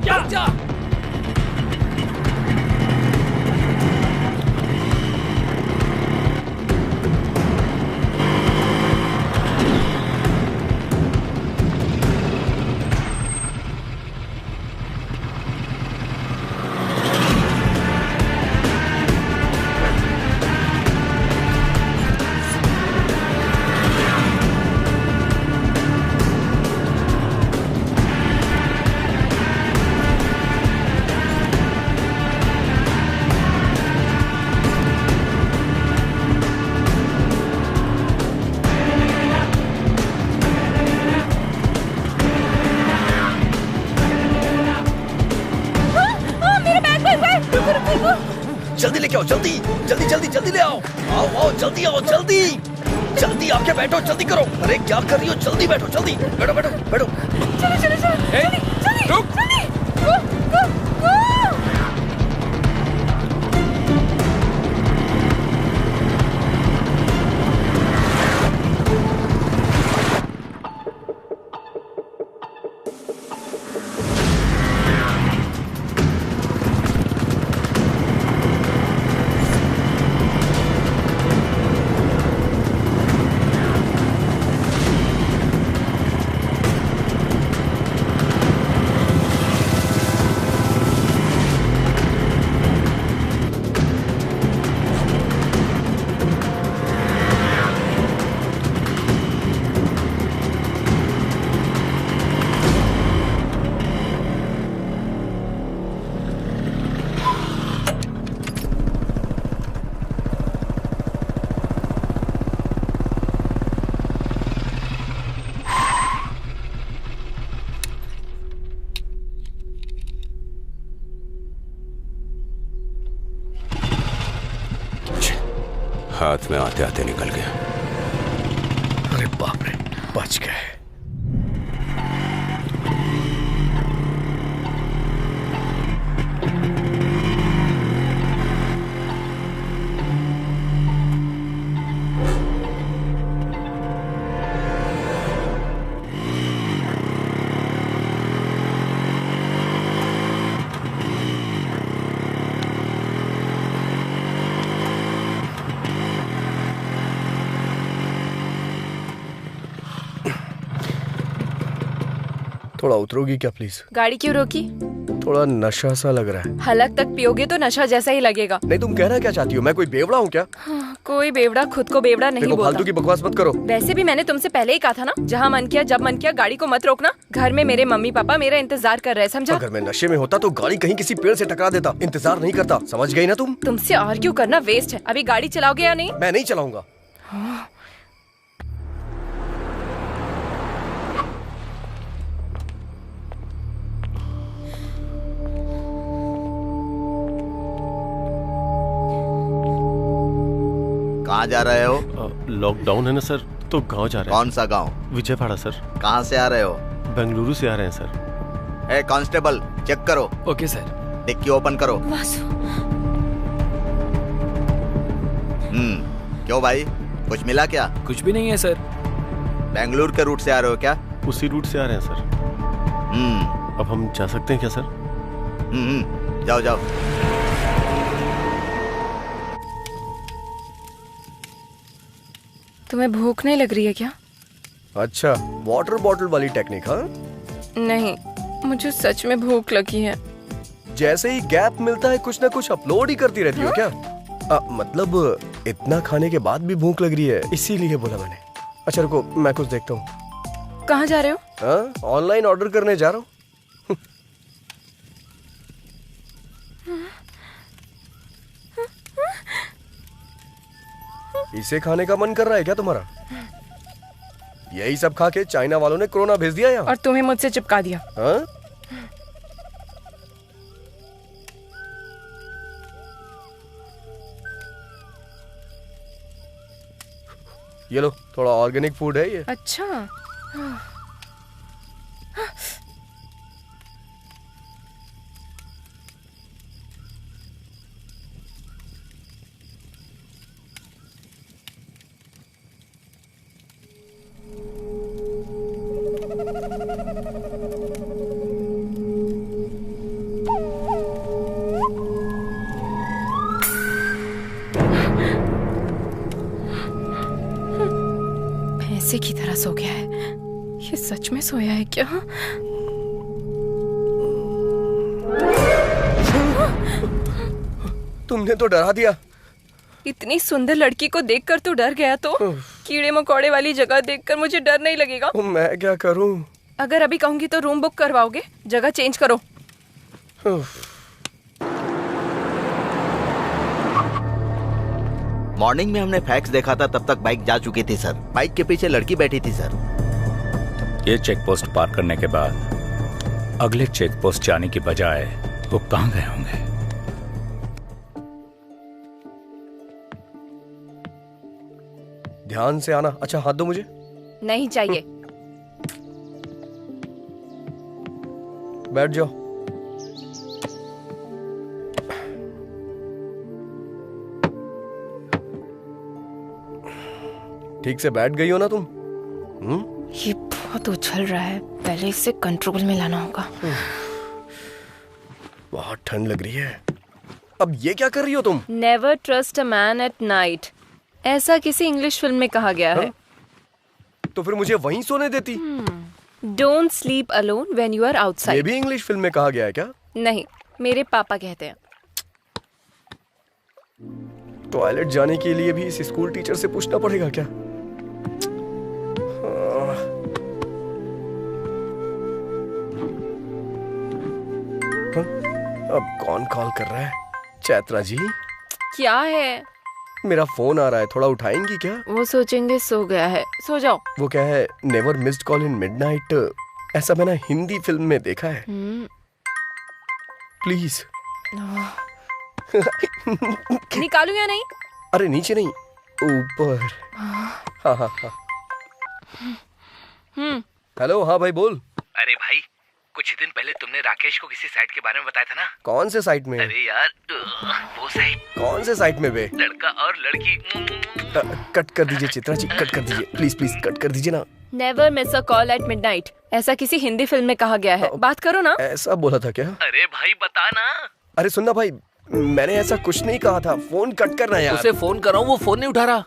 क्या? जल्दी लेके आओ, जल्दी जल्दी जल्दी जल्दी ले आओ। आओ आओ जल्दी आओ, जल्दी जल्दी आके बैठो, जल्दी करो। अरे क्या कर रही हो? जल्दी बैठो, जल्दी बैठो बैठो बैठो। चलो चलो चलो जल्दी जल्दी जल्दी गो गो गो। हाथ में आते आते निकल गया। अरे बाप रे, बच गए। थोड़ा उतरोगी क्या प्लीज? गाड़ी क्यों रोकी? थोड़ा नशा सा लग रहा है। हलक तक पियोगे तो नशा जैसा ही लगेगा। नहीं, तुम कहना क्या चाहती हो? मैं कोई बेवड़ा हूँ क्या? हाँ, कोई बेवड़ा खुद को बेवड़ा नहीं देखो, बोलता। फालतू की बकवास मत करो। वैसे भी मैंने तुमसे पहले ही कहा था ना, जहाँ मन किया जब मन किया गाड़ी को मत रोकना। घर में मेरे मम्मी पापा मेरा इंतजार कर रहे हैं, समझा? अगर मैं नशे में होता तो गाड़ी कहीं किसी पेड़ से टकरा देता। इंतजार नहीं करता, समझ गई ना तुम? तुमसे आर्ग्यू करना वेस्ट है। अभी गाड़ी चलाओगे या नहीं? मैं नहीं चलाऊंगा। कहाँ जा रहे हो? लॉकडाउन है ना सर, तो गांव जा रहे हैं। कौन सा गांव? विजयवाड़ा सर। कहाँ से आ रहे हो? बेंगलुरु से आ रहे हैं सर। ए कांस्टेबल, चेक करो। Okay sir. डिक्की ओपन करो। क्यों भाई, कुछ मिला क्या? कुछ भी नहीं है सर। बेंगलुरु के रूट से आ रहे हो क्या? उसी रूट से आ रहे हैं सर। अब हम जा सकते हैं क्या सर? जाओ जाओ। तुम्हें भूख नहीं लग रही है क्या? अच्छा, वाटर बॉटल वाली टेक्निक? हाँ नहीं, मुझे सच में भूख लगी है। जैसे ही गैप मिलता है कुछ ना कुछ अपलोड ही करती रहती हो क्या? मतलब इतना खाने के बाद भी भूख लग रही है, इसीलिए बोला मैंने। अच्छा रुको, मैं कुछ देखता हूँ। कहाँ जा रहे हो? ऑनलाइन ऑर्डर करने जा रहा हूँ। इसे खाने का मन कर रहा है क्या तुम्हारा? यही सब खा के चाइना वालों ने कोरोना भेज दिया यहाँ। और तुम्हें मुझसे चिपका दिया। हाँ? ये लो, थोड़ा ऑर्गेनिक फूड है ये। अच्छा। भैंसे की तरह सो गया है। ये सच में सोया है क्या? तुमने तो डरा दिया। इतनी सुंदर लड़की को देखकर तू डर गया तो कीड़े मकोड़े वाली जगह देखकर मुझे डर नहीं लगेगा? मैं क्या करूं? अगर अभी कहूंगी तो रूम बुक करवाओगे? जगह चेंज करो। मॉर्निंग में हमने फैक्स देखा था, तब तक बाइक जा चुकी थी सर। बाइक के पीछे लड़की बैठी थी सर। ये चेक पोस्ट पार करने के बाद अगले चेक पोस्ट जाने की बजाय वो कहां गए होंगे? ध्यान से आना। अच्छा, हाथ दो मुझे। नहीं चाहिए। बैठ जाओ। ठीक से बैठ गई हो ना तुम? ये बहुत उछल रहा है, पहले इसे कंट्रोल में लाना होगा। बहुत ठंड लग रही है। अब ये क्या कर रही हो तुम? Never trust a man at night, ऐसा किसी इंग्लिश फिल्म में कहा गया है। तो फिर मुझे वहीं सोने देती। Don't sleep alone when you are outside. ये भी इंग्लिश फिल्म में कहा गया है क्या? नहीं, मेरे पापा कहते हैं। टॉयलेट जाने के लिए भी इस स्कूल टीचर से पूछना पड़ेगा क्या? अब कौन कॉल कर रहा है? चैत्रा जी? क्या है? मेरा फोन आ रहा है, थोड़ा उठाएंगी क्या? वो सोचेंगे सो गया है, सो जाओ। वो क्या है, never missed call in midnight, ऐसा मैंने हिंदी फिल्म में देखा है। प्लीज। निकालू या नहीं? अरे नीचे नहीं, ऊपर। हाँ हाँ हाँ। हेलो, हाँ भाई बोल। अरे भाई, कुछ दिन पहले तुमने राकेश को किसी साइट के बारे में बताया था ना? कौन से साइट में? अरे यार, वो साइट। कौन से साइट में बे? लड़का और लड़की। कट कर दीजिए चित्रा जी, कट कर दीजिए प्लीज प्लीज, कट कर दीजिए ना। Never miss a call at midnight, ऐसा किसी हिंदी फिल्म में कहा गया है। बात करो ना। ऐसा बोला था क्या? अरे भाई बता ना। अरे सुनना भाई, मैंने ऐसा कुछ नहीं कहा था। फोन कट करना यार। उसे फोन कर रहा हूँ, वो फोन नहीं उठा रहा।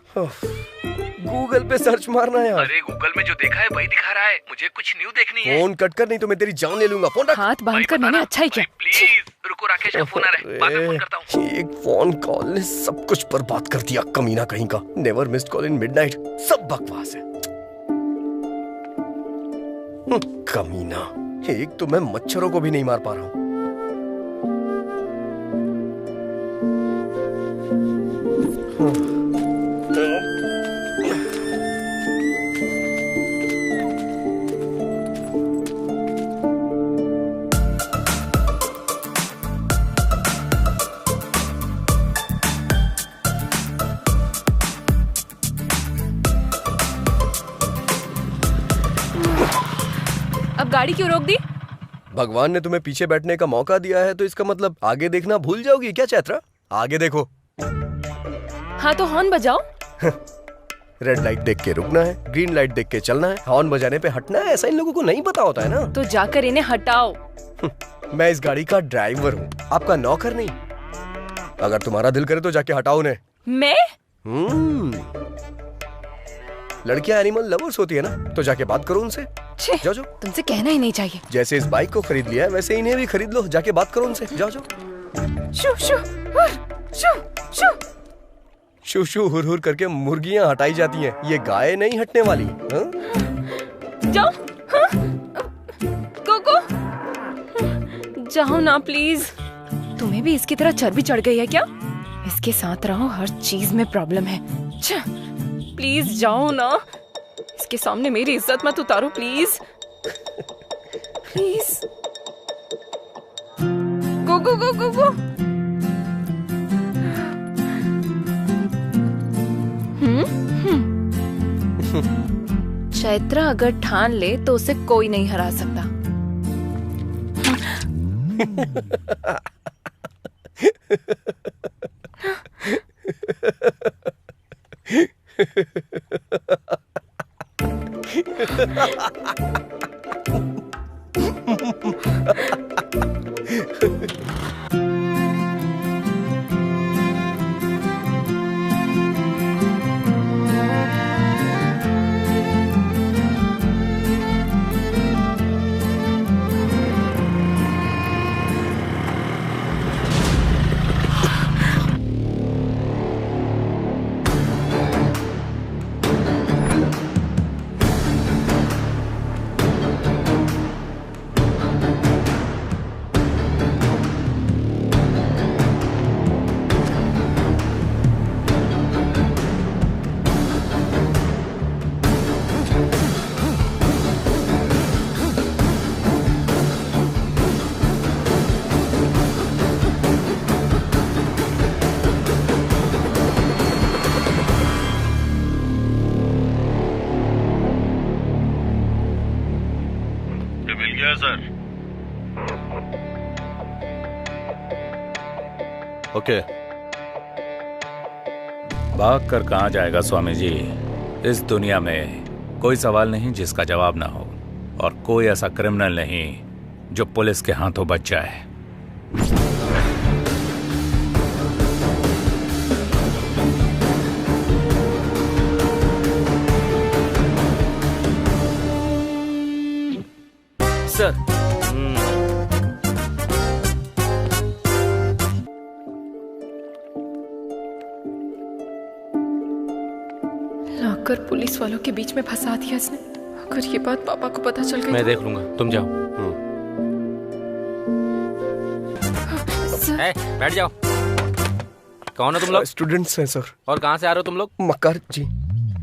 गूगल पे सर्च मारना यार। अरे गूगल में जो देखा है वही दिखा रहा है, मुझे कुछ न्यू देखनी है। फोन कट कर, नहीं तो मैं तेरी जान ले लूंगा। फोन रख। हाथ बांध कर मैंने अच्छा ही किया। प्लीज रुको, राकेश का फोन आ रहा है, बाद में फोन करता हूँ। एक फोन कॉल ने सब कुछ बर्बाद कर दिया, कमीना कहीं का। Never missed call in midnight, सब बकवास है। कमीना, एक तो मैं मच्छरों को भी नहीं मार पा रहा हूँ। अब गाड़ी क्यों रोक दी? भगवान ने तुम्हें पीछे बैठने का मौका दिया है, तो इसका मतलब आगे देखना भूल जाओगी क्या चैत्रा? आगे देखो। हाँ तो हॉर्न बजाओ। रेड लाइट देख के रुकना है, ग्रीन लाइट देख के चलना है, हॉर्न बजाने पे हटना है। ऐसा इन लोगों को नहीं पता होता है ना। तो जाकर इन्हें हटाओ। मैं इस गाड़ी का ड्राइवर हूँ, आपका नौकर नहीं। अगर तुम्हारा दिल करे तो जाके हटाओ उन्हें। मैं? लड़कियां एनिमल लवर्स होती है ना, तो जाके बात करो उनसे। जाओ जाओ। तुमसे कहना ही नहीं चाहिए। जैसे इस बाइक को खरीद लिया है, वैसे इन्हें भी खरीद लो। जाके बात करो उनसे। जाओ जाओ। शू शू शू शू शू शू हुर हुर करके मुर्गियां हटाई जाती हैं, ये गाय नहीं हटने वाली। जाओ। कोको, जाओ ना प्लीज। तुम्हें भी इसकी तरह चर्बी चढ़ गई है क्या? इसके साथ रहो, हर चीज में प्रॉब्लम है। प्लीज जाओ ना। के सामने मेरी इज्जत मत उतारो प्लीज प्लीज। गो गो गो गो गो। चैत्रा अगर ठान ले तो उसे कोई नहीं हरा सकता। ओके। भाग कर कहाँ जाएगा स्वामी जी? इस दुनिया में कोई सवाल नहीं जिसका जवाब ना हो, और कोई ऐसा क्रिमिनल नहीं जो पुलिस के हाथों बच जाए। सर लाकर पुलिस वालों के बीच में फंसा दिया इसने। अगर ये बात पापा को पता चल गई मैं तो... देख लूंगा, तुम जाओ। बैठ जाओ। कौन हो तुम लोग? स्टूडेंट्स हैं सर। और कहाँ से आ रहे हो तुम लोग? मक्कार जी।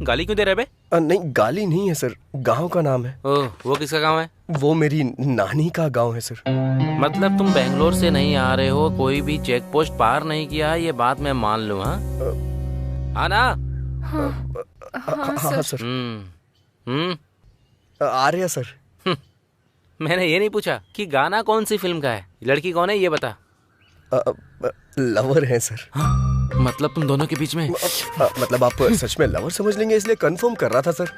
गाली क्यों दे रहे बे? नहीं, गाली नहीं है सर, गांव का नाम है। ओह, वो किसका गांव है? वो मेरी नानी का गांव है सर। मतलब तुम बेंगलोर से नहीं आ रहे हो, कोई भी चेक पोस्ट पार नहीं किया, ये बात मैं मान लूं। हाँ ना? हाँ सर। आ रहे हैं सर। मैंने ये नहीं पूछा कि गाना कौन सी फिल्म का है, लड़की कौन है ये बता। लवर है सर। मतलब तुम दोनों के बीच में? मतलब आप सच में लवर समझ लेंगे, इसलिए कंफर्म कर रहा था सर।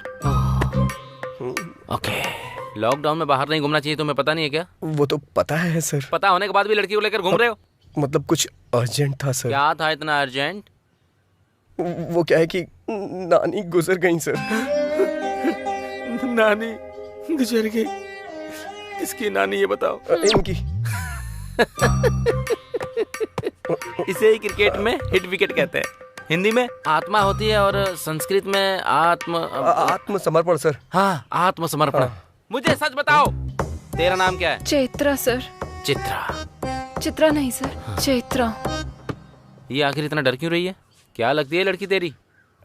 ओके। लॉकडाउन में बाहर नहीं घूमना चाहिए तुम्हें, पता नहीं है क्या? वो तो पता है सर। पता होने के बाद भी लड़की को लेकर घूम रहे हो? मतलब कुछ अर्जेंट था सर। क्या था इतना अर्जेंट? वो क्या है कि नानी गुजर गई सर। नानी गुजर गई? किसकी नानी ये बताओ? इनकी। इसे ही क्रिकेट में हिट विकेट कहते हैं, हिंदी में आत्मा होती है और संस्कृत में आत्मसमर्पण सर। हाँ, आत्मसमर्पण। मुझे सच बताओ, तेरा नाम क्या है? चैत्रा सर। चित्रा? चित्रा नहीं सर, चैत्रा। ये आखिर इतना डर क्यों रही है? क्या लगती है लड़की तेरी?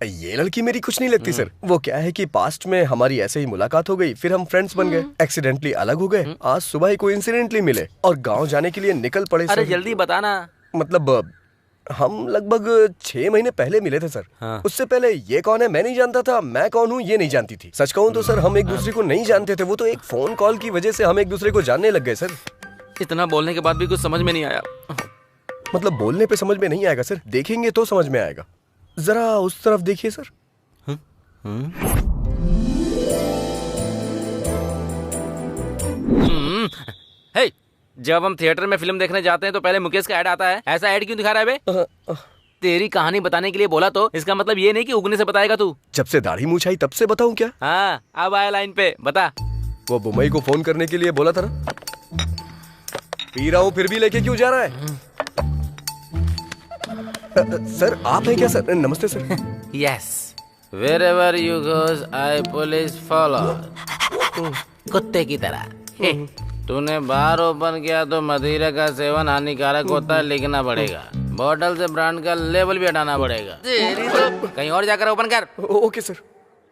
ये लड़की मेरी कुछ नहीं लगती सर। वो क्या है कि पास्ट में हमारी ऐसे ही मुलाकात हो गई, फिर हम फ्रेंड्स बन गए, एक्सीडेंटली अलग हो गए, आज सुबह ही कोइंसिडेंटली मिले और गांव जाने के लिए निकल पड़े। अरे जल्दी बताना। मतलब हम लगभग 6 महीने पहले मिले थे सर। हाँ। उससे पहले ये कौन है मैं नहीं जानता था, मैं कौन हूँ ये नहीं जानती थी। सच कहूँ तो सर हम एक दूसरे को नहीं जानते थे, वो तो एक फोन कॉल की वजह से हम एक दूसरे को जानने लग गए सर। इतना बोलने के बाद भी कुछ समझ में नहीं आया। मतलब बोलने पे समझ में नहीं आएगा सर, देखेंगे तो समझ में आएगा। जरा उस तरफ देखिए सर। हे, जब हम थिएटर में फिल्म देखने जाते हैं तो पहले मुकेश का ऐड आता है, ऐसा ऐड क्यों दिखा रहा है बे? तेरी कहानी बताने के लिए बोला तो इसका मतलब ये नहीं कि उगने से बताएगा तू। जब से दाढ़ी मूछ आई तब से बताऊं क्या? हाँ, अब आया लाइन पे, बता। वो बुमई को फोन करने के लिए बोला था ना। पी रहा हूँ फिर भी लेके क्यों जा रहा है? सर आप हैं क्या सर? नमस्ते sir. Yes, wherever you goes, I police follow। कुत्ते की तरह। तूने बार ओपन किया तो मदिरा का सेवन हानिकारक होता है लिखना पड़ेगा, बोतल से ब्रांड का लेबल भी हटाना पड़ेगा। कहीं और जाकर ओपन कर। Okay sir.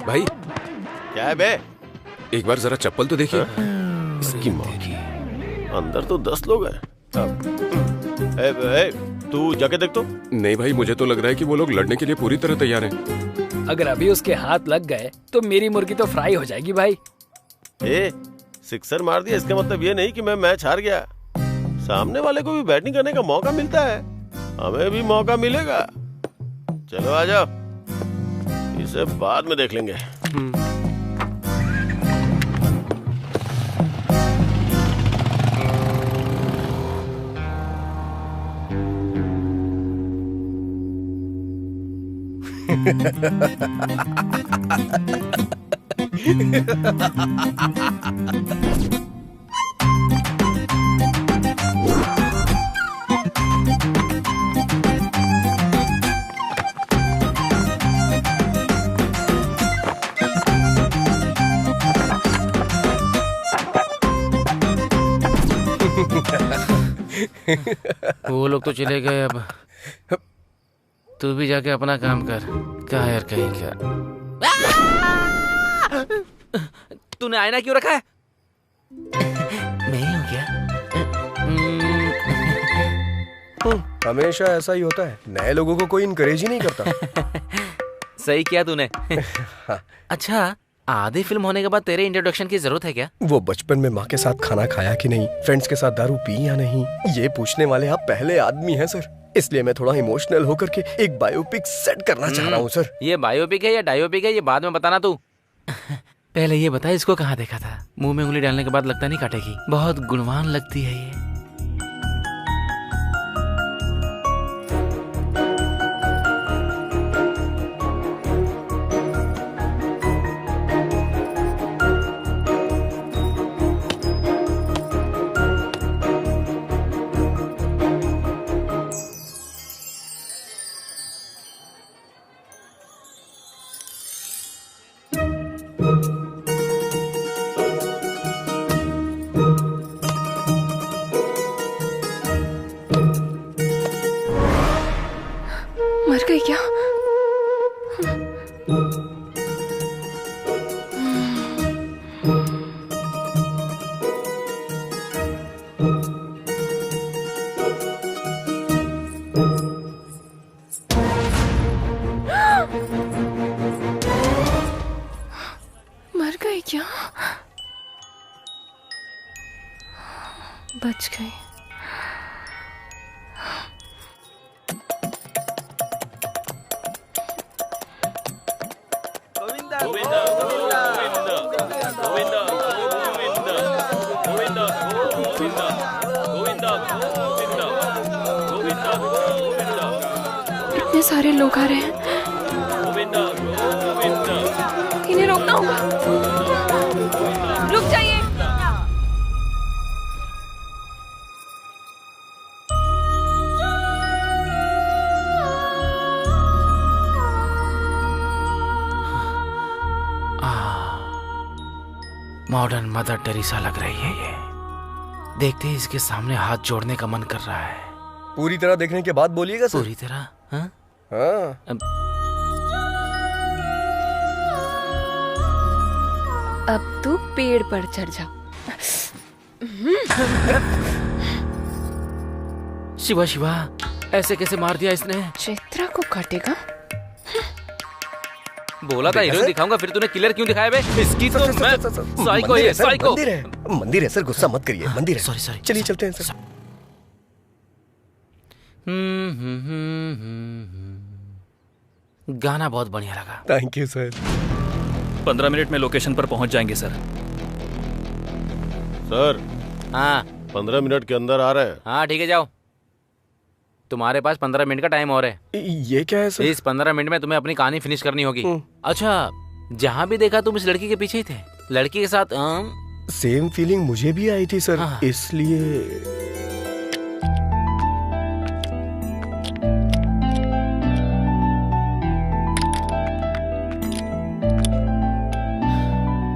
भाई क्या है बे? एक बार जरा चप्पल तो देखिए। इसकी माँ की। अंदर तो 10 लोग हैं। तू जाके देख तो। नहीं भाई, मुझे तो लग रहा है कि वो लोग लड़ने के लिए पूरी तरह तैयार हैं। अगर अभी उसके हाथ लग गए तो मेरी मुर्गी तो फ्राई हो जाएगी भाई। सिक्सर मार दिया इसका मतलब ये नहीं कि मैं मैच हार गया। सामने वाले को भी बैटिंग करने का मौका मिलता है, हमें भी मौका मिलेगा। चलो आ जाओ, इसे बाद में देख लेंगे। वो लोग तो चले गए, अब तू भी जाके अपना काम कर। क्या यार कहीं क्या। तूने आईना क्यों रखा है? मैं ही हूँ क्या? हमेशा ऐसा ही होता है, नए लोगों को कोई इनकरेज ही नहीं करता। सही किया तूने। अच्छा, आधी फिल्म होने के बाद तेरे इंट्रोडक्शन की जरूरत है क्या? वो बचपन में माँ के साथ खाना खाया कि नहीं, फ्रेंड्स के साथ दारू पी या नहीं, ये पूछने वाले आप पहले आदमी हैं सर। इसलिए मैं थोड़ा इमोशनल होकर के एक बायोपिक सेट करना चाह रहा हूँ सर। ये बायोपिक है या डायोपिक है, ये बाद में बताना तू। पहले ये बता, इसको कहाँ देखा था? मुंह में उंगली डालने के बाद लगता नहीं काटेगी। बहुत गुणवान लगती है ये। मर गई क्या? मर गई क्या? बच गई। इतने सारे लोग आ रहे हैं, इन्हें रोकना होगा। रुक जाइए। मॉडर्न मदर टेरेसा लग रही है ये। देखते ही इसके सामने हाथ जोड़ने का मन कर रहा है। पूरी तरह देखने के बाद बोलिएगा सर। पूरी तरह? हाँ? हाँ। अब तू पेड़ पर चढ़ जा। शिवा शिवा, ऐसे कैसे मार दिया इसने? चित्रा को काटेगा। बोला था हीरोइन दिखाऊंगा, फिर तूने किलर क्यों दिखाया बे? इसकी तो मैं साइको है, साइको। मंदिर है सर, गुस्सा मत करिए। मंदिर है। सॉरी। चलिए चलते हैं सर। गाना बहुत बढ़िया लगा। Thank you sir. 15 मिनट में लोकेशन पर पहुंच जाएंगे सर। सर, हाँ 15 मिनट के अंदर आ रहे हैं। हाँ ठीक है, जाओ। तुम्हारे पास 15 मिनट का टाइम और है। ये क्या है सर? इस 15 मिनट में तुम्हें अपनी कहानी फिनिश करनी होगी। अच्छा, जहाँ भी देखा तुम इस लड़की के पीछे ही थे। लड़की के साथ सेम फीलिंग मुझे भी आई थी सर। हाँ। इसलिए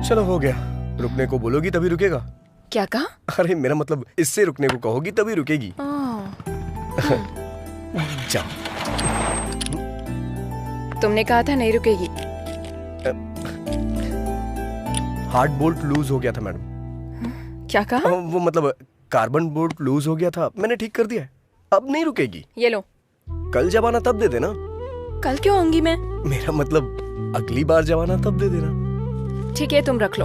चलो हो गया। रुकने को बोलोगी तभी रुकेगा। क्या कहा? अरे मेरा मतलब इससे रुकने को कहोगी तभी रुकेगी। जाओ। तुमने कहा था नहीं रुकेगी। हार्ड बोल्ट लूज हो गया था मैडम। क्या कहा? वो मतलब कार्बन बोल्ट लूज हो गया था, मैंने ठीक कर दिया है, अब नहीं रुकेगी। ये लो। कल जब आना तब दे देना। कल क्यों आऊंगी मैं? मेरा मतलब अगली बार जब आना तब दे देना। ठीक है तुम रख लो।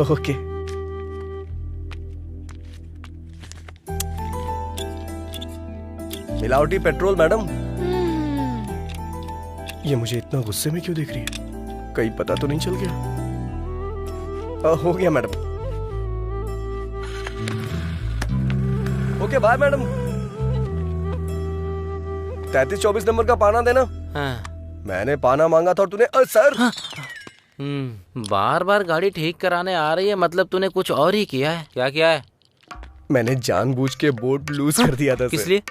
ओके। मिलावटी पेट्रोल मैडम। ये मुझे इतना गुस्से में क्यों देख रही है? कहीं पता तो नहीं चल गया? हो गया madam. Okay bye madam. 3324 number का पाना देना। हाँ। मैंने पाना मांगा था और तूने सर। हाँ। बार बार गाड़ी ठीक कराने आ रही है, मतलब तूने कुछ और ही किया है। क्या किया है? मैंने जानबूझ के बोर्ड लूज कर दिया था। किस लिए?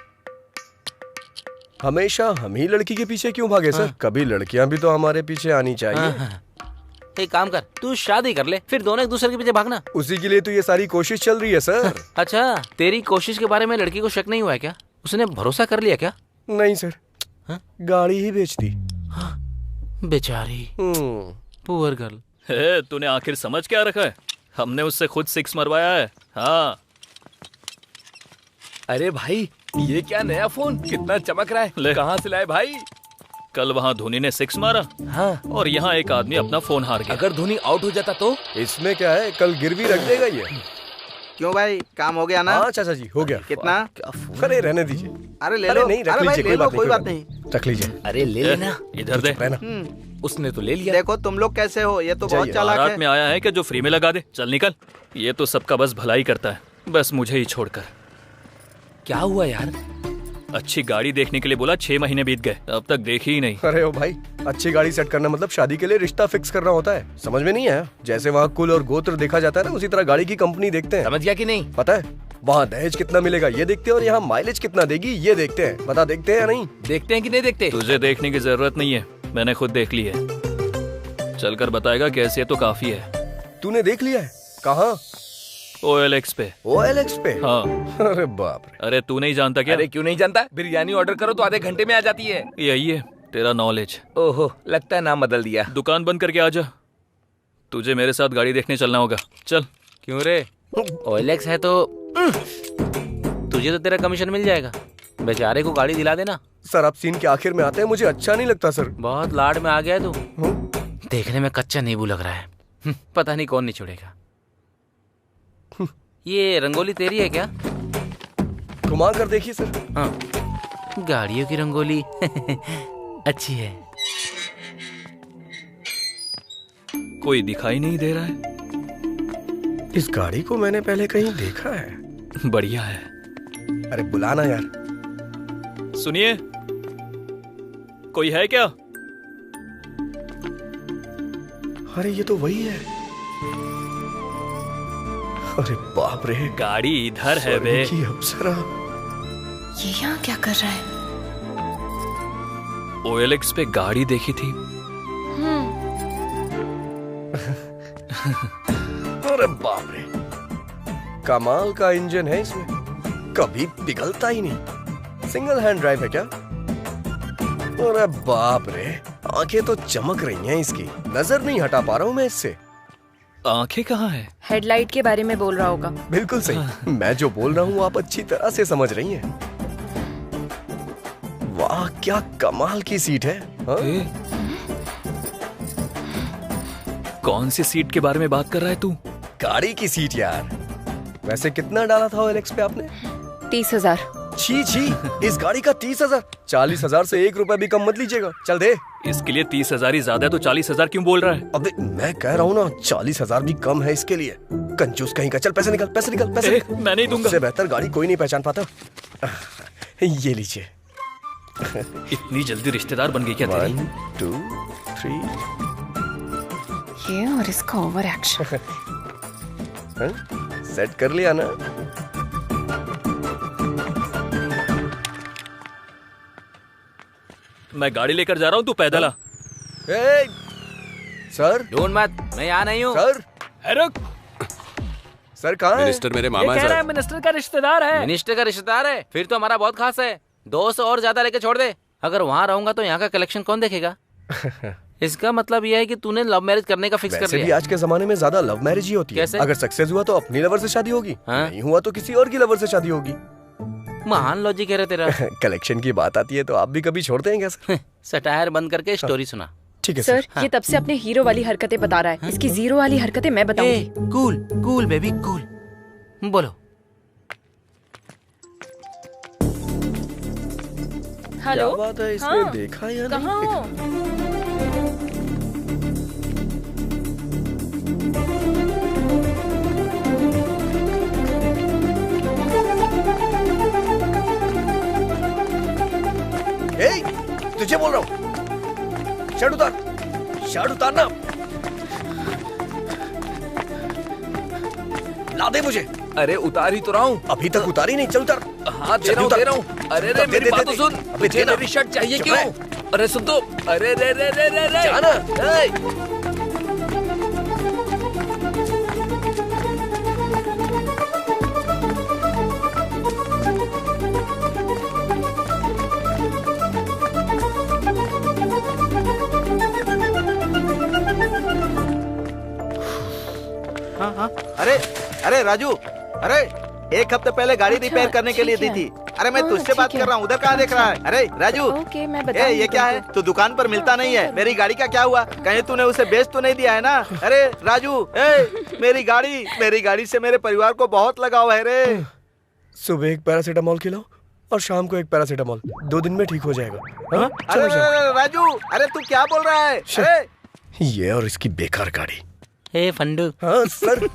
हमेशा हम ही लड़की के पीछे क्यों भागे सर? कभी लड़कियां भी तो हमारे पीछे आनी चाहिए। एक काम कर, तू शादी कर ले, फिर दोनों एक दूसरे के पीछे भागना। उसी के लिए तो ये सारी कोशिश चल रही है सर। अच्छा, तेरी कोशिश के बारे में लड़की को शक नहीं हुआ है क्या? उसने भरोसा कर लिया क्या? नहीं सर। गाड़ी ही बेच दी। बेचारी पुअर गर्ल। तूने आखिर समझ क्या रखा है? हमने उससे खुद 6 मरवाया है। हाँ। अरे भाई ये क्या नया फोन, कितना चमक रहा है। कहाँ से लाए भाई? कल वहाँ धोनी ने 6 मारा। हाँ। और यहाँ एक आदमी अपना फोन हार गया। अगर धोनी आउट हो जाता तो? इसमें क्या है, कल गिरवी रख देगा ये। क्यों भाई, काम हो गया ना? हाँ चाचा जी हो गया। कितना? अरे रहने दीजिए। अरे ले लो। नहीं रख लीजिए, कोई बात नहीं। रख लीजिए। अरे ले लेना। इधर दे। उसने तो ले लिया। देखो तुम लोग कैसे हो, ये तो बहुत चालाक है। रात में आया है कि जो फ्री में लगा दे। चल निकल। ये तो सबका बस भलाई करता है, बस मुझे ही छोड़कर। क्या हुआ यार? अच्छी गाड़ी देखने के लिए बोला, 6 महीने बीत गए, अब तक देखी ही नहीं। अरे ओ भाई, अच्छी गाड़ी सेट करना मतलब शादी के लिए रिश्ता फिक्स करना होता है। समझ में नहीं आया? जैसे वहाँ कुल और गोत्र देखा जाता है ना, उसी तरह गाड़ी की कंपनी देखते हैं। समझ गया कि नहीं? पता है, वहाँ दहेज कितना मिलेगा ये देखते हैं और यहाँ माइलेज कितना देगी ये देखते हैं। बता देखते हैं या नहीं? देखते हैं कि नहीं देखते? तुझे देखने की जरूरत नहीं है, मैंने खुद देख ली है। चलकर बताएगा कैसी है तो काफी है। तूने देख लिया है? कहाँ? OLX पे। OLX पे? हाँ। अरे बाप रे। अरे तू नहीं जानता क्या? अरे क्यों नहीं जानता? बिरयानी ऑर्डर करो तो आधे घंटे में आ जाती है। यही है तेरा नॉलेज। ओहो, लगता है नाम बदल दिया। दुकान बंद करके आ जा, तुझे मेरे साथ गाड़ी देखने चलना होगा। चल। क्यों रे? OLX है तो तुझे तो तेरा कमीशन मिल जाएगा। बेचारे को गाड़ी दिला देना। सर आप सीन के आखिर में आते हैं, मुझे अच्छा नहीं लगता सर। बहुत लाड में आ गया तू। देखने में कच्चा नींबू लग रहा है। पता नहीं कौन निचोड़ेगा। ये रंगोली तेरी है क्या? घुमा कर देखिए सर। हाँ, गाड़ियों की रंगोली अच्छी है। कोई दिखाई नहीं दे रहा है। इस गाड़ी को मैंने पहले कहीं देखा है। बढ़िया है। अरे बुलाना यार। सुनिए, कोई है क्या? अरे ये तो वही है। अरे बाप रे, गाड़ी इधर है बे। की अप्सरा। ये यहाँ क्या कर रहा है? OLX पे गाड़ी देखी थी। अरे बाप रे, कमाल का इंजन है इसमें, कभी पिघलता ही नहीं। सिंगल हैंड ड्राइव है क्या? अरे बाप रे, आंखें तो चमक रही हैं इसकी, नजर नहीं हटा पा रहा हूँ मैं इससे। आंखें कहाँ है? हेडलाइट के बारे में बोल रहा होगा। बिल्कुल सही। मैं जो बोल रहा हूँ आप अच्छी तरह से समझ रही हैं। वाह क्या कमाल की सीट है। कौन सी सीट के बारे में बात कर रहा है तू? गाड़ी की सीट यार। वैसे कितना डाला था OLX पे आपने? 30,000। छी छी, इस गाड़ी का 30,000? 40,000 से 1 रुपया भी कम मत लीजिएगा। चल दे। इसके लिए 30,000 ही ज्यादा है तो 40,000 क्यों बोल रहा है? अबे मैं कह रहा हूँ ना, 40,000 भी कम है इसके लिए। कंजूस कहीं का। चल पैसे निकल, पैसे निकल, पैसे निकल। मैं नहीं दूंगा। इससे बेहतर गाड़ी कोई नहीं पहचान पाता। ये लीजिए। इतनी जल्दी रिश्तेदार बन गई क्या तेरी? 1 2 3। ये और इसका ओवर एक्शन। सेट कर लिया ना? मैं गाड़ी लेकर जा रहा हूँ, तू पैदल आ। सर ढूंढ मत। मैं यहाँ नहीं हूँ। सर रुक। सर कहाँ है? मिनिस्टर मेरे ये मामा कह रहा सर। है मिनिस्टर का रिश्तेदार है। मिनिस्टर का रिश्तेदार है? फिर तो हमारा बहुत खास है। 200 और ज्यादा लेके छोड़ दे। अगर वहाँ रहूंगा तो यहाँ का कलेक्शन कौन देखेगा? इसका मतलब यह है कि तूने लव मैरिज करने का फिक्स कर वैसे भी लिया। आज के जमाने में ज्यादा लव मैरिज ही होती है। कैसे? अगर सक्सेस हुआ तो अपनी लवर से शादी होगी, हाँ? नहीं हुआ तो किसी और की लवर से शादी होगी। महान लॉजिक है रे तेरा। कलेक्शन की बात आती है तो आप भी कभी छोड़ते हैं क्या सर? सटायर बंद करके स्टोरी सुना। ठीक है सर, सर। ये तब से अपने हीरो वाली हरकतें बता रहा है। इसकी जीरो वाली हरकतें मैं बताऊंगी। Cool cool baby cool. बोलो। हेलो, क्या बात है, इसने देखा या नहीं? कहाँ हो? तुझे बोल रहा हूँ, शर्ट उतार, शर्ट उतारना। ला दे मुझे। अरे उतार ही तो रहा हूँ। अभी तक उतारी नहीं, चल उतार। हाँ दे रहा हूँ। अरे रे मेरी बात तो सुन। अबे तुझे देना। मेरी शर्ट चाहिए चुप क्यों? रह। अरे सुन तो। अरे रे रे रे रे रे। जाना। हाँ हाँ। अरे अरे राजू, अरे 1 हफ्ते पहले गाड़ी रिपेयर करने के लिए दी थी। अरे मैं तुझसे बात कर रहा हूँ, उधर कहाँ देख रहा है? अरे राजू, ओके, मैं ए, बताऊंगी ये क्या है? तुमको। तू दुकान पर मिलता नहीं है। मेरी गाड़ी का क्या हुआ? कहीं तूने उसे बेच तो नहीं दिया है ना? अरे राजू, मेरी गाड़ी से मेरे परिवार को बहुत लगाव है रे। सुबह एक पैरासीटामोल खिलाओ और शाम को एक पैरासीटामोल, 2 दिन में ठीक हो जाएगा। हाँ? अरे चलो जाओ। राजू, अरे तू क्या बोल रहा है? अरे ये और इसकी बेकार गाड़ी। हे फंडू। हाँ सर।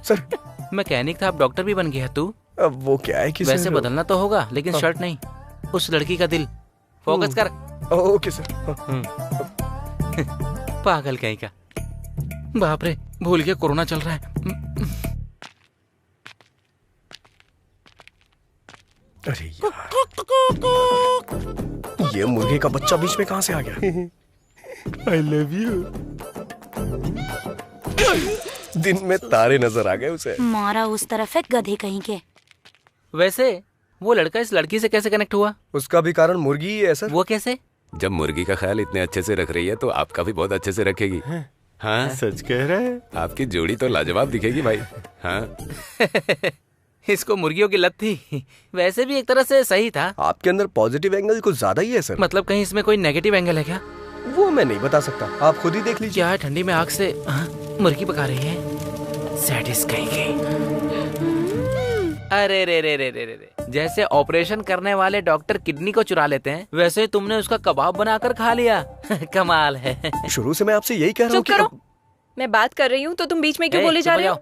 सर मैकेनिक था, अब डॉक्टर भी बन गया तू। अब वो क्या है कि वैसे सर, बदलना तो होगा, लेकिन हाँ। शर्ट नहीं, उस लड़की का दिल। फोकस कर। Okay sir. पागल कहीं का। बाप रे, भूल गया कोरोना चल रहा है। अरे यार, ये मुर्गे का बच्चा बीच में कहाँ से आ गया? I love you। दिन में तारे नजर आ गए उसे। मारा उस तरफ है गधे कहीं के। वैसे वो लड़का इस लड़की से कैसे कनेक्ट हुआ? उसका भी कारण मुर्गी ही है सर। वो कैसे? जब मुर्गी का ख्याल इतने अच्छे से रख रही है तो आपका भी बहुत अच्छे से रखेगी। हाँ सच कह रहे हैं। आपकी जोड़ी तो लाजवाब दिखेगी भाई। हाँ इसको मुर्गियों की लत थी। वैसे भी एक तरह से सही था। आपके अंदर पॉजिटिव एंगल कुछ ज्यादा ही है सर। मतलब कहीं इसमें कोई नेगेटिव एंगल है क्या? वो मैं नहीं बता सकता, आप खुद ही देख लीजिए। क्या है, ठंडी में आग से मुर्गी पका रही है? सैडिस कहीं की। अरे रे रे रे रे रे, जैसे ऑपरेशन करने वाले डॉक्टर किडनी को चुरा लेते हैं, वैसे तुमने उसका कबाब बनाकर खा लिया। कमाल है। शुरू से मैं आपसे यही कह रहा हूँ चुप करो। मैं बात कर रही हूँ तो तुम बीच में क्यों बोले जा रहे हो?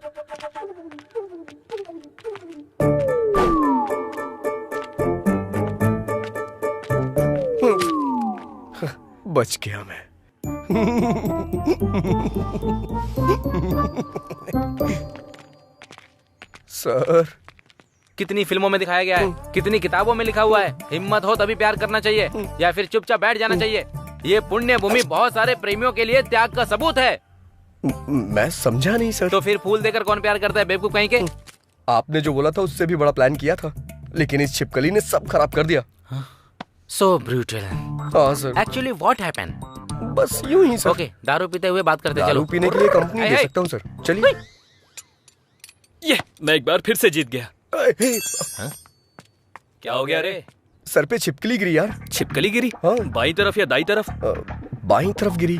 बच गया मैं। सर, कितनी फिल्मों में दिखाया गया है, कितनी किताबों में लिखा हुआ है, हिम्मत हो तभी प्यार करना चाहिए या फिर चुपचाप बैठ जाना चाहिए। ये पुण्य भूमि बहुत सारे प्रेमियों के लिए त्याग का सबूत है। मैं समझा नहीं सर। तो फिर फूल देकर कौन प्यार करता है, बेवकूफ कहीं के? आपने जो बोला था उससे भी बड़ा प्लान किया था, लेकिन इस छिपकली ने सब खराब कर दिया। सो ब्रूटल। हाँ सर। Actually what happened? बस यूं ही सर। ओके, दारू पीते हुए बात करते चलो। दारू पीने के लिए कंपनी दे सकता हूँ सर, चलिए। ये मैं एक बार फिर से जीत गया। क्या हो गया रे? सर पे छिपकली गिरी यार। छिपकली गिरी? हाँ। बाई तरफ या दाई तरफ? बाई तरफ गिरी।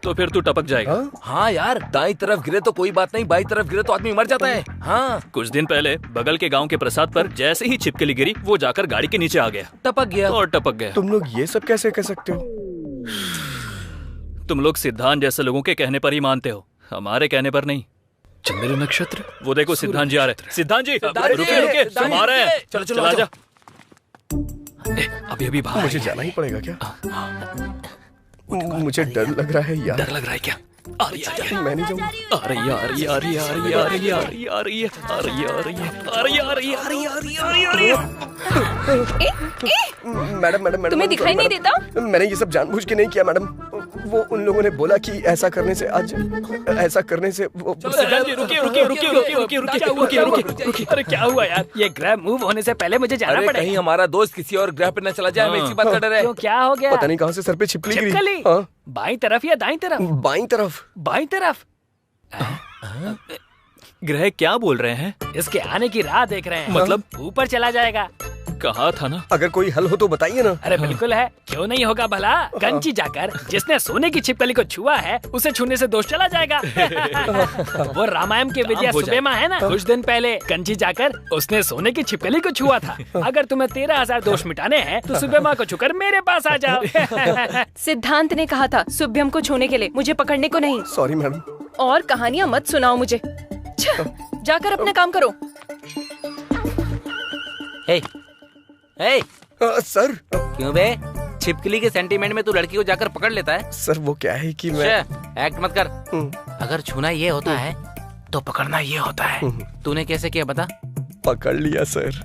तो फिर तू टपक जाएगा। हाँ यार, दाई तरफ गिरे तो कोई बात नहीं, बाई तरफ गिरे तो आदमी मर जाता है। हाँ। कुछ दिन पहले बगल के गांव के प्रसाद पर जैसे ही छिपकली गिरी, वो जाकर गाड़ी के नीचे आ गया, टपक गया और टपक गया। तुम लोग ये सब कैसे कह सकते हो? तुम लोग सिद्धांत जैसे लोगों के कहने पर ही मानते हो, हमारे कहने पर नहीं। चंद्र नक्षत्र। वो देखो सिद्धांत जी आ रहे। सिद्धांत जी रुके रुके, तुम आ रहे हैं। चलो चलो चला जा। अभी अभी बाहर मुझे जाना ही पड़ेगा क्या? मुझे डर लग रहा है यार। डर लग रहा है क्या? आ रही है, मैं नहीं जाऊंगा। आ रही है, आ रही है, आ रही है, आ रही है, आ रही है, आ रही है, आ रही है, आ रही है, आ रही है, आ रही है, आ रही है, आ रही है, आ रही है, आ रही है, आ रही है। मैडम मैडम मैडम तुम्हें दिखाई नहीं देता? मैंने ये सब जानबूझ के नहीं किया मैडम। वो उन लोगों ने बोला कि ऐसा करने से आज ऐसा करने से वो रुकिए रुकिए रुकिए रुकिए रुकिए रुकिए रुकिए रुकिए रुकिए। अरे क्या हुआ यार? ये ग्रैब मूव होने से पहले मुझे जाना अरे पड़ेगा। कहीं हमारा दोस्त किसी और ग्रह पे न चला जाए, हमें इसी बात का डर है। क्यों, क्या हो गया? पता नहीं कहाँ से सर पे छिपकली गिरी। छिपकली? हाँ। बाईं तरफ या दाईं तरफ? बाईं तरफ। बाईं तरफ? ग्रह क्या बोल रहे हैं? इसके आने की राह देख रहे हैं। मतलब? ऊपर चला जाएगा। कहा था ना। अगर कोई हल हो तो बताइए ना। अरे बिल्कुल है, क्यों नहीं होगा भला। कंची जाकर जिसने सोने की छिपकली को छुआ है उसे छूने से दोष चला जाएगा। वो रामायण के विद्या सुबेमा है ना, कुछ दिन पहले कंची जाकर उसने सोने की छिपकली को छुआ था। अगर तुम्हें 13,000 दोष मिटाने हैं तो सुबेमा को छूकर मेरे पास आ जाओ। सिद्धांत ने कहा था शुभ्यम को छूने के लिए, मुझे पकड़ने को नहीं। Sorry madam. और कहानियाँ मत सुनाओ मुझे। जाकर अपना काम करो। सर। क्यों बे? छिपकली के सेंटीमेंट में तू लड़की को जाकर पकड़ लेता है? सर वो क्या है कि मैं एक्ट मत कर। अगर छूना ये होता है तो पकड़ना ये होता है। तूने कैसे किया बता? पकड़ लिया सर।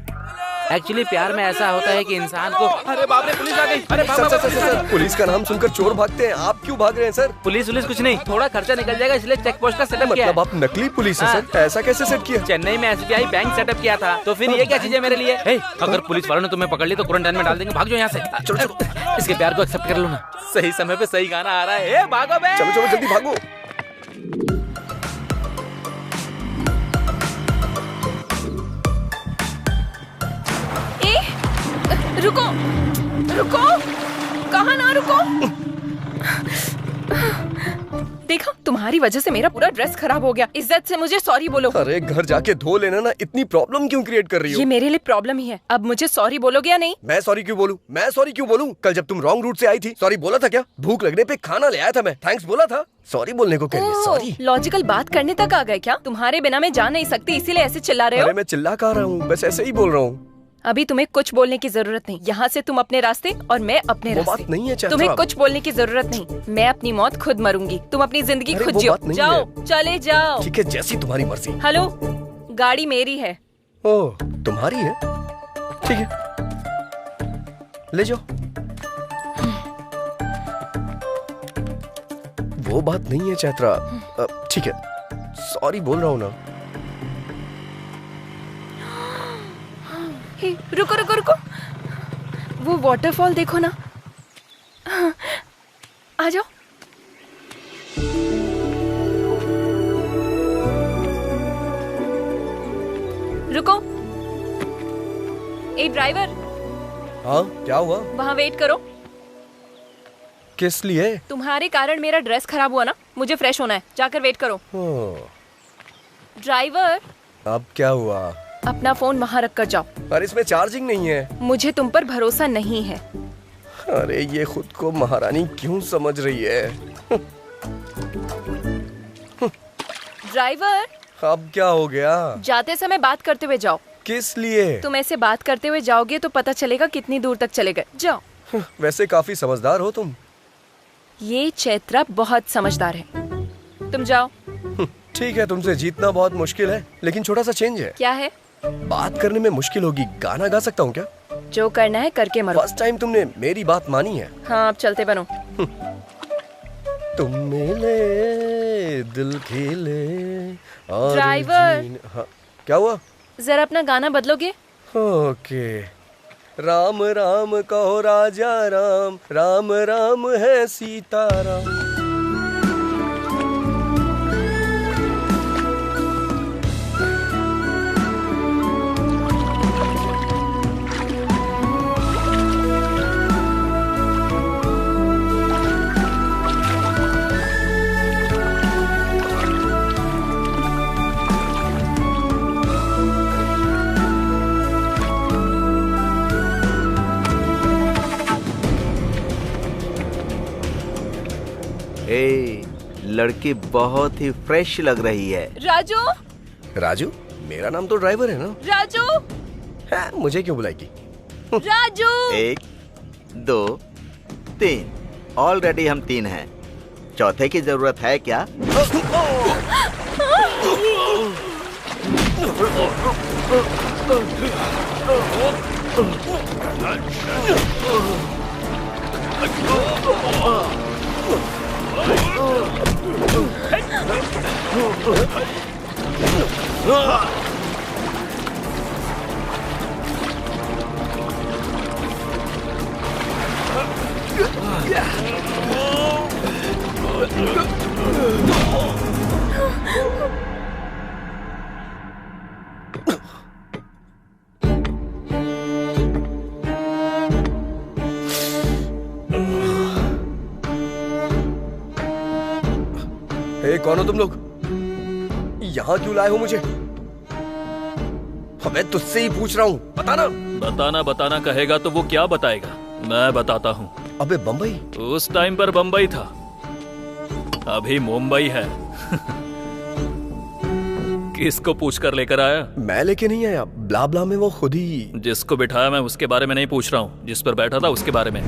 एक्चुअली प्यार में ऐसा होता है कि इंसान को। अरे बाप रे, पुलिस आ गई। अरे sir, sir, sir, sir, police का नाम सुनकर चोर भागते हैं, आप क्यों भाग रहे हैं सर? पुलिस कुछ नहीं, थोड़ा खर्चा निकल जाएगा इसलिए चेक पोस्ट का सेटअप किया। मतलब आप नकली पुलिस है सर? ऐसा कैसे सेट किया? चेन्नई में SBI बैंक सेटअप किया था, तो फिर ये क्या चीज है मेरे लिए? अगर पुलिस वालों ने तुम्हें पकड़ ली तो क्वारंटाइन में डाल देंगे। भाग जाओ यहाँ से। चलो चलो, इसके प्यार को एक्सेप्ट कर लो ना। सही समय पे सही गाना आ रहा है। भागो बे। चलो चलो जल्दी भागो। रुको रुको, कहाँ ना रुको। देखा, तुम्हारी वजह से मेरा पूरा ड्रेस खराब हो गया। इज्जत से मुझे सॉरी बोलो। अरे घर जाके धो लेना ना, इतनी प्रॉब्लम क्यों क्रिएट कर रही हो? ये मेरे लिए प्रॉब्लम ही है। अब मुझे सॉरी बोलोगे या नहीं? मैं सॉरी क्यों बोलूं? मैं सॉरी क्यों बोलूं? कल जब तुम रॉन्ग रूट से आई थी सॉरी बोला था क्या? भूख लगने पे खाना ले आया था मैं, थैंक्स बोला था। सॉरी बोलने को कह रही है? सॉरी? लॉजिकल बात करने तक आ गए क्या? तुम्हारे बिना मैं जा नहीं सकती इसीलिए ऐसे चिल्ला रहे हो? अरे मैं चिल्ला कहाँ रहा हूँ, बस ऐसे ही बोल रहा हूँ। अभी तुम्हें कुछ बोलने की जरूरत नहीं। यहाँ से तुम अपने रास्ते और मैं अपने वो रास्ते। बात नहीं है तुम्हें कुछ बोलने की जरूरत नहीं। मैं अपनी मौत खुद मरूंगी, तुम अपनी जिंदगी खुद जियो। जाओ, चले जाओ। ठीक है, जैसी तुम्हारी मर्जी। हेलो, गाड़ी मेरी है। ओह, तुम्हारी है? ठीक है, ले जाओ। वो बात नहीं है चैत्रा। ठीक है, सॉरी बोल रहा हूँ ना। हे, रुको रुको रुको, वो वाटरफॉल देखो ना। आ जाओ। रुको। ए ड्राइवर। हाँ, क्या हुआ? वहाँ वेट करो। किस लिए? तुम्हारे कारण मेरा ड्रेस खराब हुआ ना, मुझे फ्रेश होना है। जाकर वेट करो। ड्राइवर। अब क्या हुआ? अपना फोन वहाँ रख कर जाओ। पर इसमें चार्जिंग नहीं है। मुझे तुम पर भरोसा नहीं है। अरे ये खुद को महारानी क्यों समझ रही है? ड्राइवर। अब क्या हो गया? जाते समय बात करते हुए जाओ। किस लिए? तुम ऐसे बात करते हुए जाओगे तो पता चलेगा कितनी दूर तक चले गए। जाओ। वैसे काफी समझदार हो तुम। ये चैत्रा बहुत समझदार है। तुम जाओ। ठीक है, तुमसे जीतना बहुत मुश्किल है, लेकिन छोटा सा चेंज है। क्या है? बात करने में मुश्किल होगी, गाना गा सकता हूँ क्या? जो करना है करके मरो। फर्स्ट टाइम तुमने मेरी बात मानी है। हाँ, अब चलते बनो। तुम मिले दिल खिले और ड्राइवर। हाँ, क्या हुआ? जरा अपना गाना बदलोगे? ओके। राम राम कहो राजा राम, राम राम है सीताराम। लड़की बहुत ही फ्रेश लग रही है। राजू। राजू? मेरा नाम तो ड्राइवर है ना। राजू। हाँ, मुझे क्यों बुलाएगी? राजू। 1 2 3, ऑलरेडी हम 3 हैं। चौथे की जरूरत है क्या? कौन हो तुम लोग? यहाँ क्यों लाए हो मुझे? मैं तुझसे ही पूछ रहा हूँ, बताना। बताना कहेगा तो वो क्या बताएगा? मैं बताता हूँ। अबे बम्बई? उस टाइम पर बम्बई था, अभी मुंबई है। किसको पूछ कर लेकर आया? मैं लेके नहीं आया, ब्ला ब्ला में वो खुद ही। जिसको बिठाया मैं उसके बारे में नहीं पूछ रहा हूँ, जिस पर बैठा था उसके बारे में।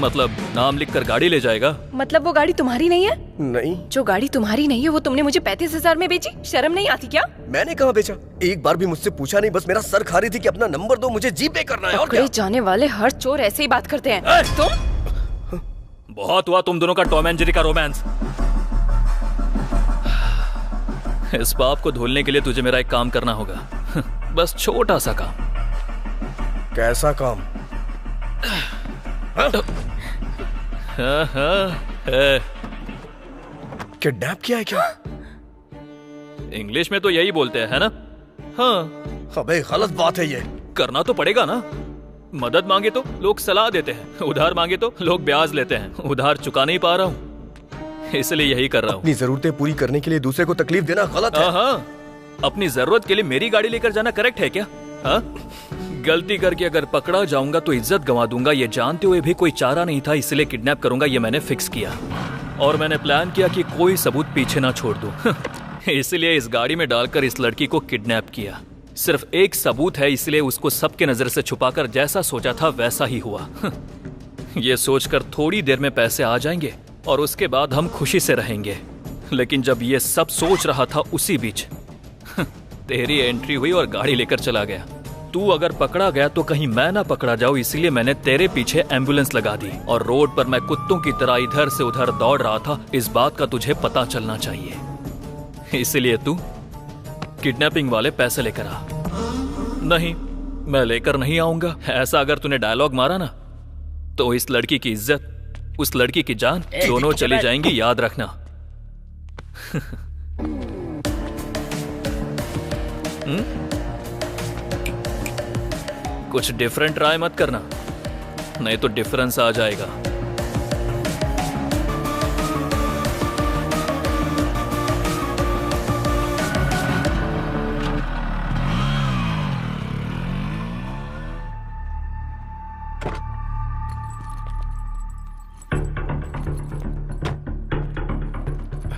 मतलब नाम लिखकर गाड़ी ले जाएगा? मतलब वो गाड़ी तुम्हारी नहीं है? नहीं। जो गाड़ी तुम्हारी नहीं है वो तुमने मुझे 35,000 में बेची? शर्म नहीं आती क्या? मैंने कहाँ बेचा? एक बार भी मुझसे पूछा नहीं, बस मेरा सर खा रही थी कि अपना नंबर दो, मुझे जीपे करना है। और क्या? जाने वाले हर चोर ऐसे ही बात करते हैं। तुम? बहुत हुआ तुम दोनों का टॉम एंड जेरी का रोमांस। इस पाप को धुलने के लिए तुझे मेरा एक काम करना होगा, बस छोटा सा काम। कैसा काम? किडनैप किया है क्या? इंग्लिश में तो यही बोलते हैं, है ना? हाँ। अबे गलत बात है ये। करना तो पड़ेगा ना। मदद मांगे तो लोग सलाह देते हैं, उधार मांगे तो लोग ब्याज लेते हैं। उधार चुका नहीं पा रहा हूँ, इसलिए यही कर रहा हूँ। अपनी जरूरतें पूरी करने के लिए दूसरे को तकलीफ देना गलत है। हाँ, अपनी जरूरत के लिए मेरी गाड़ी लेकर जाना करेक्ट है क्या? हाँ? गलती करके अगर पकड़ा जाऊंगा तो इज्जत गंवा दूंगा, ये जानते हुए भी कोई चारा नहीं था, इसलिए किडनैप करूंगा ये मैंने फिक्स किया। और मैंने प्लान किया कि कोई सबूत पीछे ना छोड़ दूं। इसलिए इस गाड़ी में डालकर इस लड़की को किडनैप किया। सिर्फ एक सबूत है, इसलिए उसको सबके नजर से छुपाकर जैसा सोचा था वैसा ही हुआ। ये सोचकर थोड़ी देर में पैसे आ जाएंगे और उसके बाद हम खुशी से रहेंगे। लेकिन जब ये सब सोच रहा था उसी बीच तेरी एंट्री हुई और गाड़ी लेकर चला गया। तू अगर पकड़ा गया तो कहीं मैं ना पकड़ा जाऊं, इसलिए मैंने तेरे पीछे एम्बुलेंस लगा दी। और रोड पर मैं कुत्तों की तरह इधर से उधर दौड़ रहा था, इस बात का तुझे पता चलना चाहिए। इसलिए तू किडनैपिंग वाले पैसे लेकर आ। नहीं, मैं लेकर नहीं आऊंगा। ऐसा अगर तूने डायलॉग मारा ना तो इस लड़की की इज्जत, उस लड़की की जान दोनों चली जाएंगी, याद रखना। कुछ डिफरेंट ट्राई मत करना, नहीं तो डिफरेंस आ जाएगा।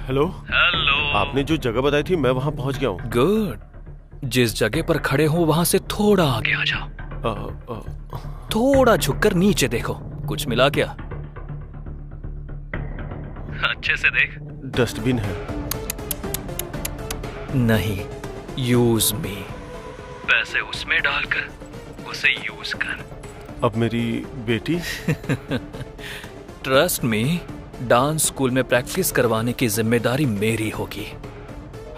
हेलो। हेलो। आपने जो जगह बताई थी मैं वहां पहुंच गया हूँ। गुड। जिस जगह पर खड़े हो वहां से थोड़ा आगे आ जाओ। थोड़ा झुककर नीचे देखो, कुछ मिला क्या? अच्छे से देख। डस्टबिन है। नहीं, यूज मी। पैसे उसमें डालकर उसे यूज कर। अब मेरी बेटी? ट्रस्ट मी, डांस स्कूल में प्रैक्टिस करवाने की जिम्मेदारी मेरी होगी।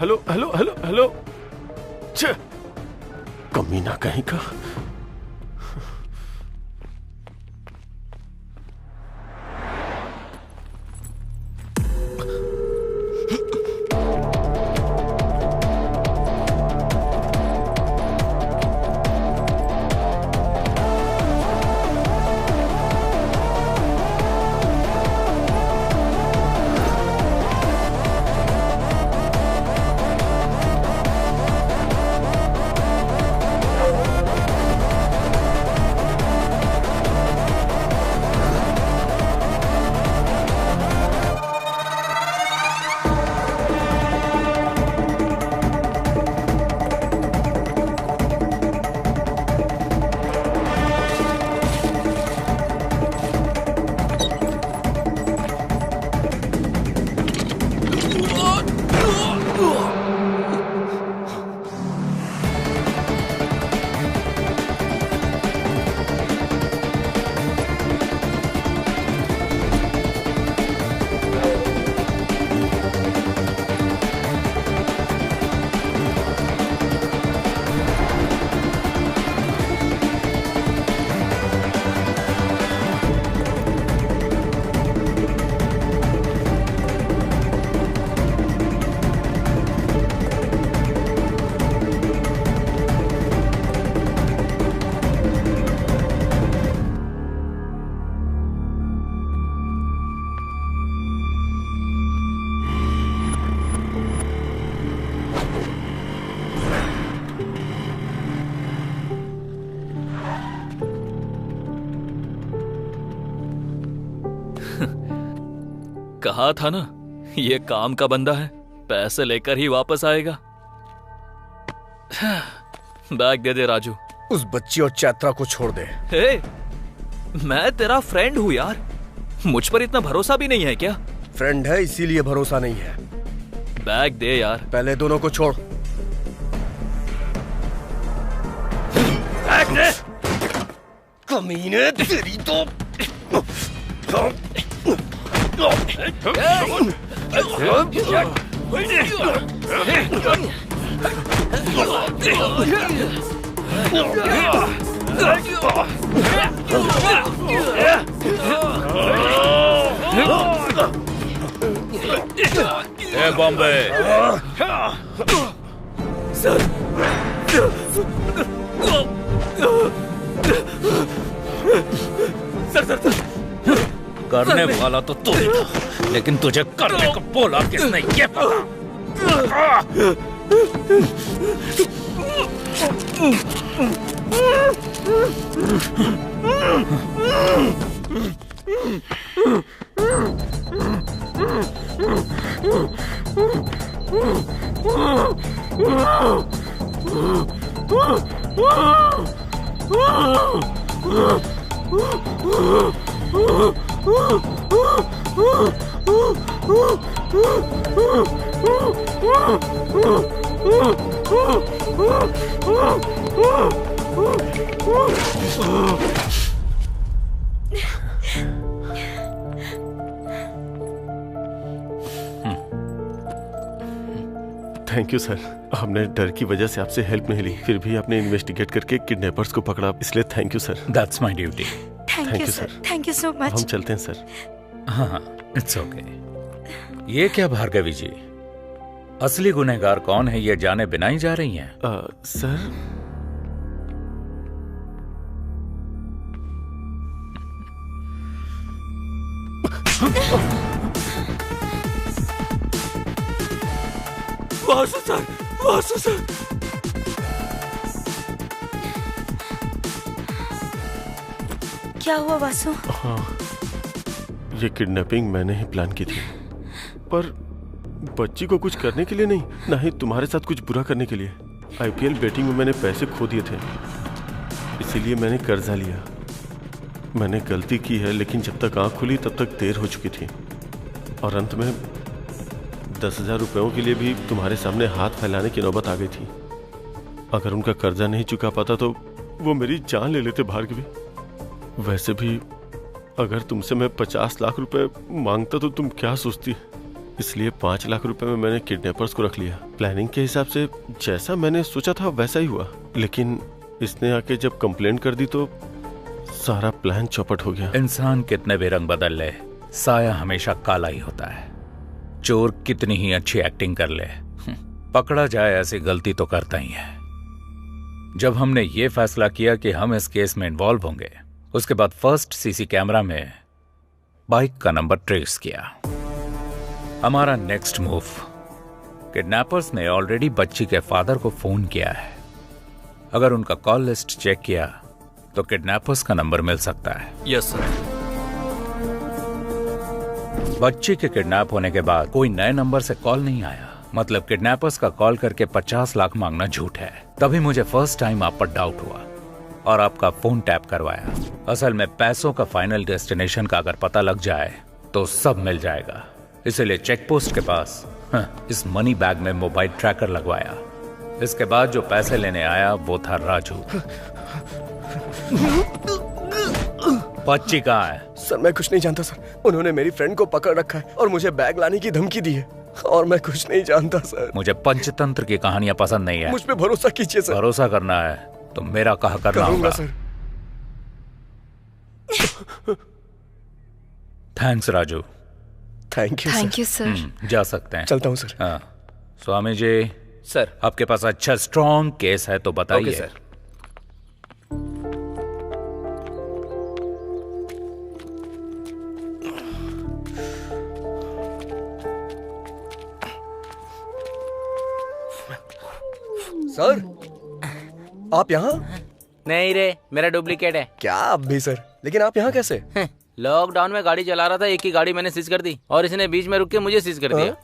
Hello hello hello hello. कमीना कहीं का। कहा था ना, ये काम का बंदा है, पैसे लेकर ही वापस आएगा। बैग दे दे राजू। उस बच्ची और चैत्रा को छोड़ दे। हे, मैं तेरा फ्रेंड हूँ यार, मुझ पर इतना भरोसा भी नहीं है क्या? फ्रेंड है इसीलिए भरोसा नहीं है। बैग दे यार। पहले दोनों को छोड़। बैग दे। कमीने तेरी तो। ए बॉम्बे। सर, करने वाला तो तू ही था, लेकिन तुझे करने को बोला किसने ये पता। थैंक यू सर, हमने डर की वजह से आपसे हेल्प नहीं ली, फिर भी आपने इन्वेस्टिगेट करके किडनैपर्स को पकड़ा, इसलिए thank you sir. That's my duty. Thank you sir, thank you so much. हम चलते हैं सर। हाँ, इट्स ओके। ये क्या भार्गवी जी, असली गुनहगार कौन है ये जाने बिना ही जा रही हैं? Sir, Vasu sir, Vasu sir. क्या हुआ वासु? हाँ, ये किडनैपिंग मैंने ही प्लान की थी, पर बच्ची को कुछ करने के लिए नहीं, ना ही तुम्हारे साथ कुछ बुरा करने के लिए। IPL बेटिंग में मैंने पैसे खो दिए थे, इसीलिए मैंने कर्जा लिया। मैंने गलती की है, लेकिन जब तक आँख खुली तब तक देर हो चुकी थी, और अंत में 10,000 रुपयों के लिए भी तुम्हारे सामने हाथ फैलाने की नौबत आ गई थी। अगर उनका कर्जा नहीं चुका पाता तो वो मेरी जान ले लेते भार्गवी। वैसे भी अगर तुमसे मैं 50 लाख रुपए मांगता तो तुम क्या सोचती, इसलिए 5 लाख रुपए में मैंने किडनैपर्स को रख लिया। प्लानिंग के हिसाब से जैसा मैंने सोचा था वैसा ही हुआ, लेकिन इसने आके जब कंप्लेंट कर दी तो सारा प्लान चौपट हो गया। इंसान कितने भी रंग बदल ले, साया हमेशा काला ही होता है। चोर कितनी ही अच्छी एक्टिंग कर ले, पकड़ा जाए ऐसी गलती तो करता ही है। जब हमने ये फैसला किया कि हम इस केस में इन्वॉल्व होंगे, उसके बाद फर्स्ट सीसी कैमरा में बाइक का नंबर ट्रेस किया। हमारा नेक्स्ट मूव, किडनैपर्स ने ऑलरेडी बच्ची के फादर को फोन किया है। अगर उनका कॉल लिस्ट चेक किया तो किडनैपर्स का नंबर मिल सकता है। Yes sir. बच्ची के किडनैप होने के बाद कोई नए नंबर से कॉल नहीं आया, मतलब किडनैपर्स का कॉल करके 50 लाख मांगना झूठ है। तभी मुझे फर्स्ट टाइम आप पर डाउट हुआ और आपका फोन टैप करवाया। असल में पैसों का फाइनल डेस्टिनेशन का अगर पता लग जाए तो सब मिल जाएगा, इसलिए चेक पोस्ट के पास इस मनी बैग में मोबाइल ट्रैकर लगवाया। इसके बाद जो पैसे लेने आया वो था राजू। बच्ची कहाँ है? सर मैं कुछ नहीं जानता सर, उन्होंने मेरी फ्रेंड को पकड़ रखा है और मुझे बैग लाने की धमकी दी है, और मैं कुछ नहीं जानता सर। मुझे पंचतंत्र की कहानियां पसंद नहीं है। मुझ पे भरोसा कीजिए सर। भरोसा करना है तो मेरा कहा करना होगा sir. Thanks Raju. Thank you sir. जा सकते हैं। चलता हूँ सर। हाँ, स्वामी जी सर, आपके पास अच्छा स्ट्रॉन्ग केस है तो बताइए। Okay sir. सर आप यहाँ? नहीं रे, मेरा डुप्लीकेट है। क्या आप भी सर, लेकिन आप यहाँ कैसे? लॉकडाउन में गाड़ी चला रहा था, एक की गाड़ी मैंने सीज कर दी और इसने बीच में रुक के मुझे सीज कर दिया।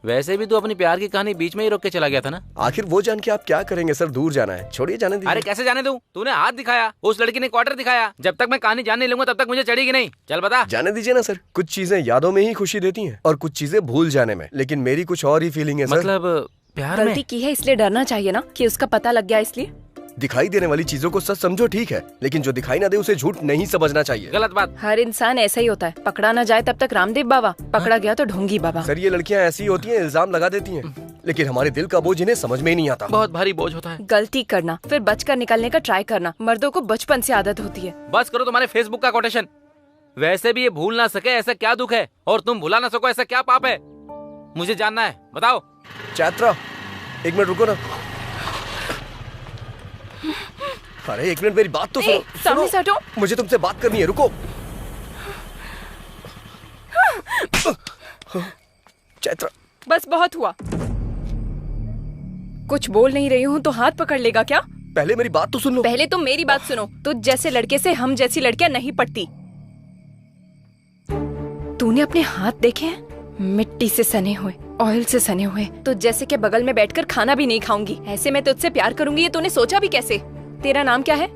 वैसे भी तू अपनी प्यार की कहानी बीच में ही रोक के चला गया था ना। आखिर वो जान के आप क्या करेंगे सर, दूर जाना है, छोड़िए जाने दीजिए। अरे कैसे जाने दूं? तूने हाथ दिखाया, उस लड़की ने क्वार्टर दिखाया। जब तक मैं कहानी जान नहीं लूंगा तब तक मुझे चढ़ेगी नहीं। चल बता। जाने दीजिए ना सर, कुछ चीजें यादों में ही खुशी देती हैं और कुछ चीजें भूल जाने में, लेकिन मेरी कुछ और ही फीलिंग है सर। मतलब प्यार में गलती की है इसलिए डरना चाहिए ना कि उसका पता लग गया इसलिए। दिखाई देने वाली चीजों को सच समझो ठीक है, लेकिन जो दिखाई ना दे उसे झूठ नहीं समझना चाहिए। गलत बात। हर इंसान ऐसा ही होता है, पकड़ा ना जाए तब तक रामदेव बाबा, पकड़ा गया तो ढोंगी बाबा। सर ये लड़कियां ऐसी होती हैं, इल्जाम लगा देती हैं, लेकिन हमारे दिल का बोझ इन्हें समझ में ही नहीं आता। बहुत भारी बोझ होता है। गलती करना फिर बचकर निकलने का ट्राई करना मर्दों को बचपन से आदत होती है। बस करो तुम्हारे फेसबुक का कोटेशन। वैसे भी ये भूल ना सके ऐसा क्या दुख है, और तुम भुला ना सको ऐसा क्या पाप है, मुझे जानना है, बताओ। चैत्रा एक मिनट रुको ना। अरे एक मिनट मेरी बात तो सुनो। सामने से हटो। मुझे तुमसे बात करनी है, रुको। चैत्रा बस बहुत हुआ। कुछ बोल नहीं रही हूँ तो हाथ पकड़ लेगा क्या? पहले मेरी बात तो सुन लो। पहले तुम मेरी बात सुनो। तुझ जैसे लड़के से हम जैसी लड़कियां नहीं पटती। तूने अपने हाथ देखे हैं? मिट्टी से सने हुए, ऑयल से सने हुए। तो जैसे के बगल में बैठकर खाना भी नहीं खाऊंगी। ऐसे मैं तुझसे प्यार करूंगी ये तूने सोचा भी कैसे? तेरा नाम क्या है?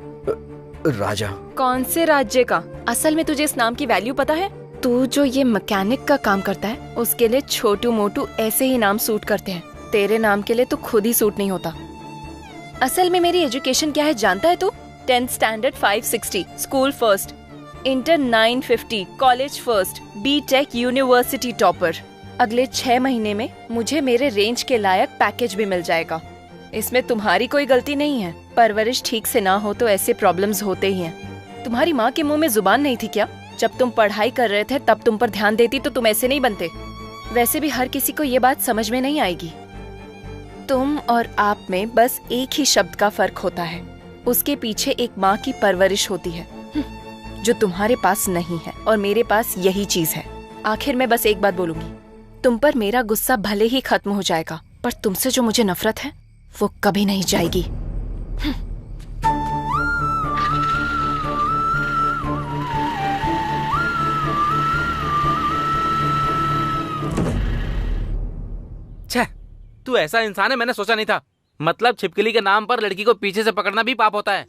राजा। कौन से राज्य का? असल में तुझे इस नाम की वैल्यू पता है? तू जो ये मैकेनिक का काम करता है उसके लिए छोटू मोटू ऐसे ही नाम सूट करते हैं। तेरे नाम के लिए तो खुद ही सूट नहीं होता। असल में मेरी एजुकेशन क्या है जानता है तू? 10th standard 560, school first, inter 950, college first, B Tech university topper. अगले 6 महीने में मुझे मेरे रेंज के लायक पैकेज भी मिल जाएगा। इसमें तुम्हारी कोई गलती नहीं है। परवरिश ठीक से ना हो तो ऐसे प्रॉब्लम्स होते ही हैं। तुम्हारी माँ के मुंह में जुबान नहीं थी क्या? जब तुम पढ़ाई कर रहे थे तब तुम पर ध्यान देती तो तुम ऐसे नहीं बनते। वैसे भी हर किसी को ये बात समझ में नहीं आएगी। तुम और आप में बस एक ही शब्द का फर्क होता है। उसके पीछे एक माँ की परवरिश होती है जो तुम्हारे पास नहीं है, और मेरे पास यही चीज है। आखिर मैं बस एक बात बोलूंगी, तुम पर मेरा गुस्सा भले ही खत्म हो जाएगा, पर तुमसे जो मुझे नफरत है वो कभी नहीं जाएगी। छह, तू ऐसा इंसान है मैंने सोचा नहीं था। मतलब छिपकली के नाम पर लड़की को पीछे से पकड़ना भी पाप होता है।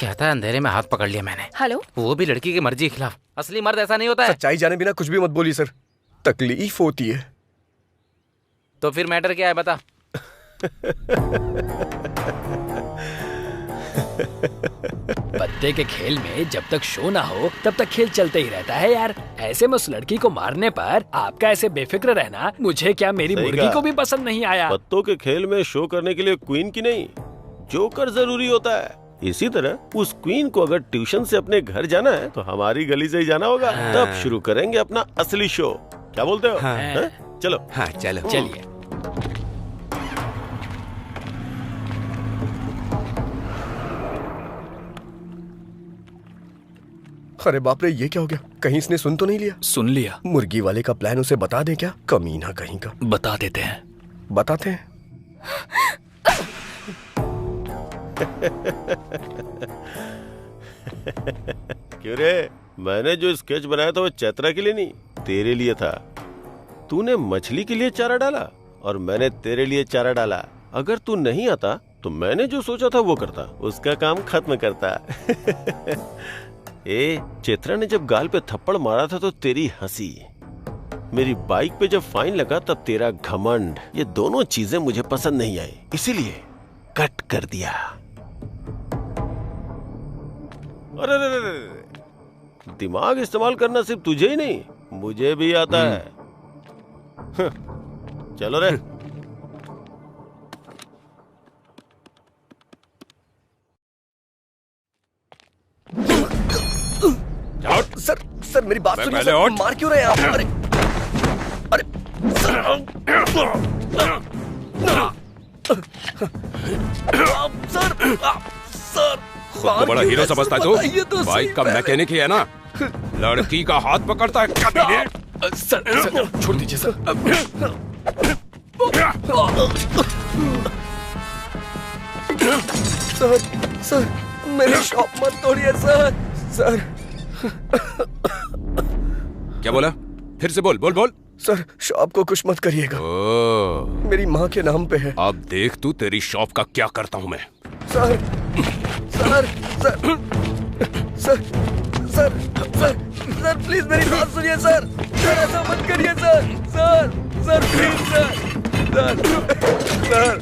कहता है अंधेरे में हाथ पकड़ लिया मैंने। हेलो, वो भी लड़की की मर्जी के खिलाफ। असली मर्द ऐसा नहीं होता है। सच्चाई जाने बिना कुछ भी मत बोलिए सर, तकलीफ होती है। तो फिर मैटर क्या है बता। पत्ते के खेल में जब तक शो ना हो तब तक खेल चलते ही रहता है यार। ऐसे में उस लड़की को मारने पर आपका ऐसे बेफिक्र रहना मुझे क्या मेरी मुर्गी को भी पसंद नहीं आया। पत्तों के खेल में शो करने के लिए क्वीन की नहीं जोकर जरूरी होता है। इसी तरह उस क्वीन को अगर ट्यूशन से अपने घर जाना है तो हमारी गली से ही जाना होगा। तब शुरू करेंगे अपना असली शो। क्या बोलते हो? चलो। हाँ चलो। चलिए। अरे बाप रे, ये क्या हो गया? कहीं इसने सुन तो नहीं लिया? सुन लिया। मुर्गी वाले का प्लान उसे बता दें क्या? कमीना कहीं का। बता देते हैं। बताते हैं। क्यों रे? मैंने जो स्केच बनाया था वो चैत्रा के लिए नहीं, तेरे लिए था। तूने मछली के लिए चारा डाला और मैंने तेरे लिए चारा डाला। अगर तू नहीं आता तो मैंने जो सोचा था वो करता, उसका काम खत्म करता। ए, चैत्रा ने जब गाल पे थप्पड़ मारा था तो तेरी हंसी, मेरी बाइक पे जब फाइन लगा तब तेरा घमंड, ये दोनों चीजें मुझे पसंद नहीं आई, इसीलिए कट कर दिया। अरे रे रे रे, दिमाग इस्तेमाल करना सिर्फ तुझे ही नहीं मुझे भी आता है। चलो रे। सर मेरी बात सुनिए सर, मार क्यों रहे हैं आप? अरे अरे सर खुद को बड़ा हीरो समझता है तू? बाइक का मैकेनिक ही है ना, लड़की का हाथ पकड़ता है कभी? सर छोड़ दीजिए सर। सर मेरी शॉप मत तोड़िए सर। क्या बोला? फिर से बोल बोल बोल। सर शॉप को कुछ मत करिएगा, मेरी माँ के नाम पे है। अब देख तू तेरी शॉप का क्या करता हूँ मैं। Sir sir sir sir sir sir sir please मेरी बात सुनिए सर। सर ऐसा मत करिए sir. Sir sir please sir. Sir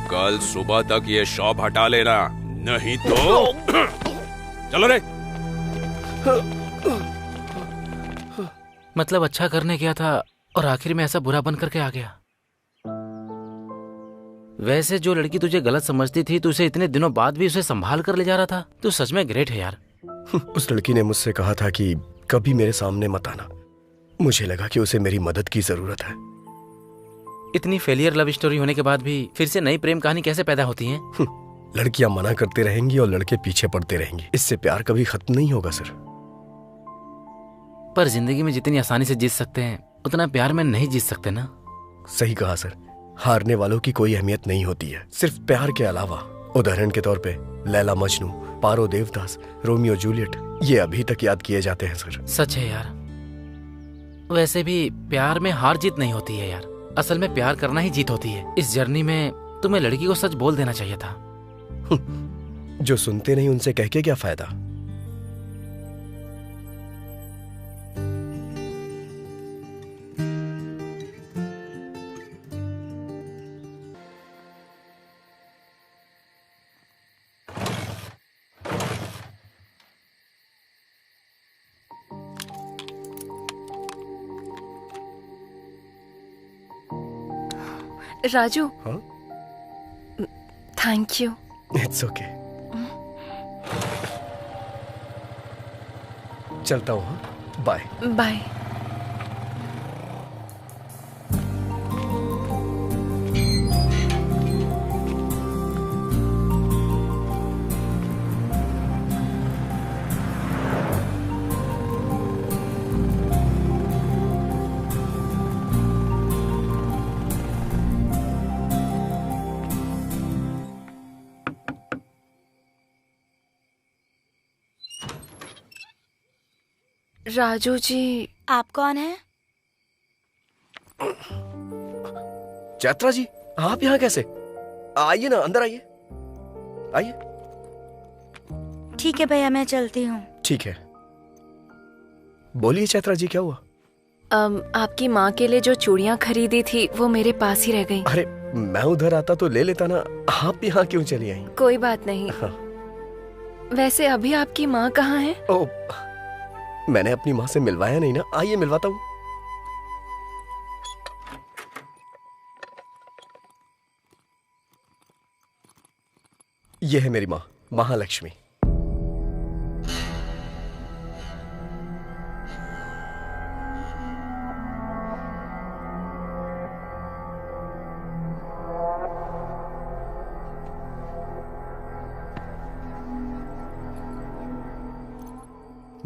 कल सुबह तक ये शॉप हटा लेना, नहीं तो चलो रे। मतलब अच्छा करने गया था और आखिर में ऐसा बुरा बन करके आ गया। वैसे जो लड़की तुझे गलत समझती थी, तू उसे इतने दिनों बाद भी उसे संभाल कर ले जा रहा था। तू सच में ग्रेट है यार। उस लड़की ने मुझसे कहा था कि कभी मेरे सामने मत आना। मुझे लगा कि उसे मेरी मदद की जरूरत है। इतनी फेलियर लव स्टोरी होने के बाद भी फिर से नई प्रेम कहानी कैसे पैदा होती है? लड़कियां मना करते रहेंगी और लड़के पीछे पड़ते रहेंगे। इससे प्यार कभी खत्म नहीं होगा सर। पर जिंदगी में जितनी आसानी से जीत सकते हैं उतना प्यार में नहीं जीत सकते ना। सही कहा सर। हारने वालों की कोई अहमियत नहीं होती है, सिर्फ प्यार के अलावा। उदाहरण के तौर पे लैला मजनू, पारो देवदास, रोमियो जूलियट, ये अभी तक याद किए जाते हैं सर। सच है यार। वैसे भी प्यार में हार जीत नहीं होती है यार, असल में प्यार करना ही जीत होती है। इस जर्नी में तुम्हें लड़की को सच बोल देना चाहिए था। जो सुनते नहीं उनसे कह के क्या फायदा। Raju, thank you. It's okay. चलता हूँ, बाय बाय। राजू जी, आप कौन हैं? चैत्रा जी, आप यहाँ कैसे? आइए ना, अंदर आइए। आइए। ठीक है भैया, मैं चलती हूँ। ठीक है। बोलिए चैत्रा जी, क्या हुआ? आपकी माँ के लिए जो चूड़ियाँ खरीदी थी वो मेरे पास ही रह गई। अरे मैं उधर आता तो ले लेता ना, आप यहाँ क्यों चली आई? कोई बात नहीं। हाँ। वैसे अभी आपकी माँ कहाँ है? ओ, मैंने अपनी माँ से मिलवाया नहीं ना। आइए मिलवाता हूँ। यह है मेरी माँ, महालक्ष्मी।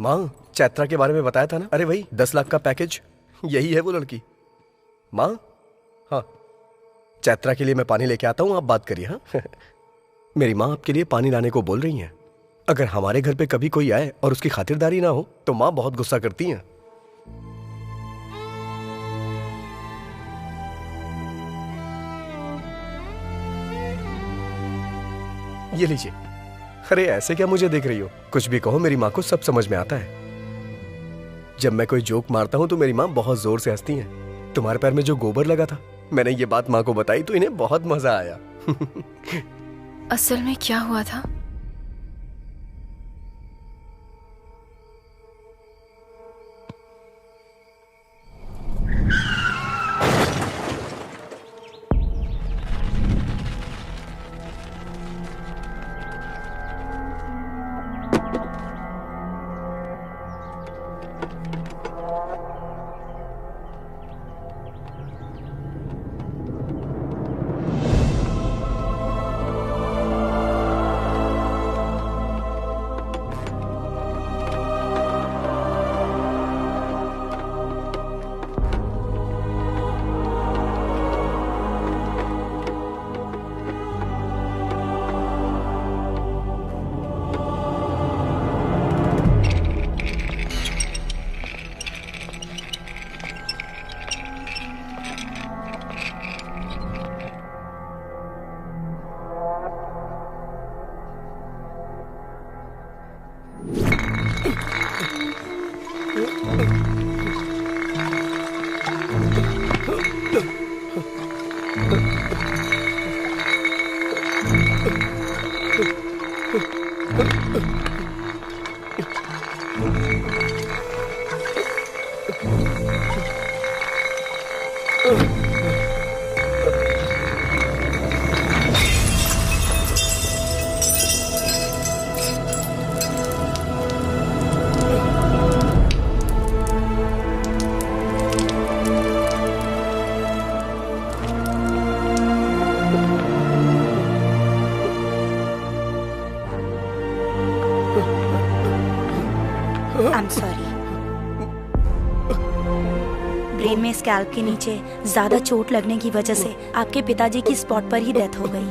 माँ, चैत्रा के बारे में बताया था ना? अरे वही 10 लाख का पैकेज, यही है वो लड़की। माँ, हाँ, चैत्रा के लिए मैं पानी लेके आता हूँ, आप बात करिए। हाँ मेरी माँ आपके लिए पानी लाने को बोल रही हैं। अगर हमारे घर पे कभी कोई आए और उसकी खातिरदारी ना हो तो माँ बहुत गुस्सा करती हैं। ये लीजिए। अरे ऐसे क्या मुझे देख रही हो? कुछ भी कहो, मेरी माँ को सब समझ में आता है। जब मैं कोई जोक मारता हूँ तो मेरी माँ बहुत जोर से हंसती हैं। तुम्हारे पैर में जो गोबर लगा था, मैंने ये बात माँ को बताई तो इन्हें बहुत मजा आया। असल में क्या हुआ था? I'm sorry. ब्रेन में स्कैल्प के नीचे ज्यादा चोट लगने की वजह से आपके पिताजी की स्पॉट पर ही डेथ हो गई।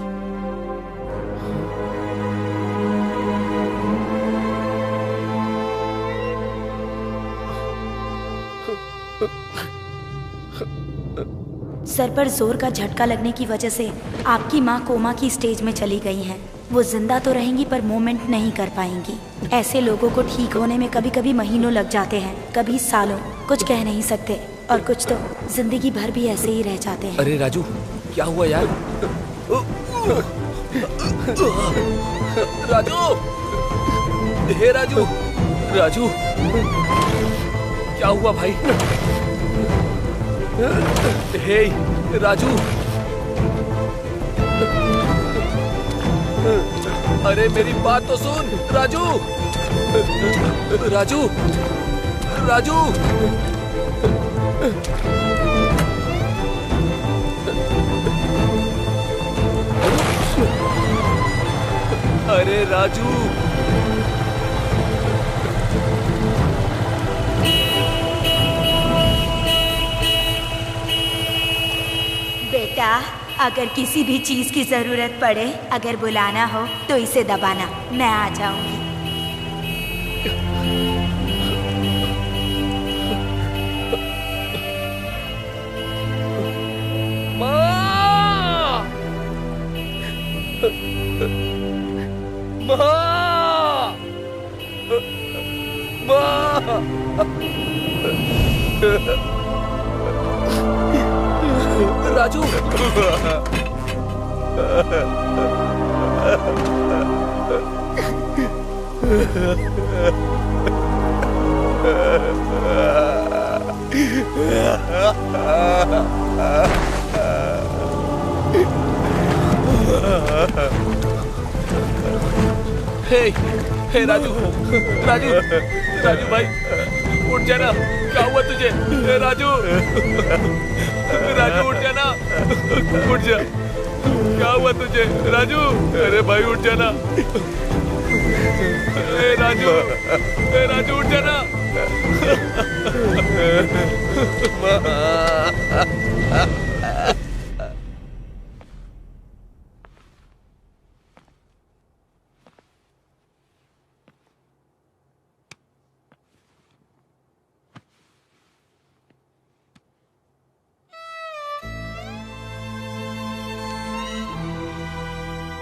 सर पर जोर का झटका लगने की वजह से आपकी माँ कोमा की स्टेज में चली गई हैं। वो जिंदा तो रहेंगी पर मूवमेंट नहीं कर पाएंगी। ऐसे लोगों को ठीक होने में कभी कभी महीनों लग जाते हैं, कभी सालों। कुछ कह नहीं सकते और कुछ तो जिंदगी भर भी ऐसे ही रह जाते हैं। अरे राजू, क्या हुआ यार? राजू, हे राजू, राजू, क्या हुआ भाई? हे राजू, अरे मेरी बात तो सुन राजू, राजू, राजू, अरे राजू, बेटा, अगर किसी भी चीज की जरूरत पड़े, अगर बुलाना हो तो इसे दबाना, मैं आ जाऊंगी। माँ! माँ! माँ! राजू, हे राजू, राजू, राजू भाई, उठ जाना। क्या हुआ तुझे? हे राजू, राजू उठ जाना, उठ जा। क्या हुआ तुझे राजू? अरे भाई उठ जाना। हे राजू, हे राजू उठ जाना।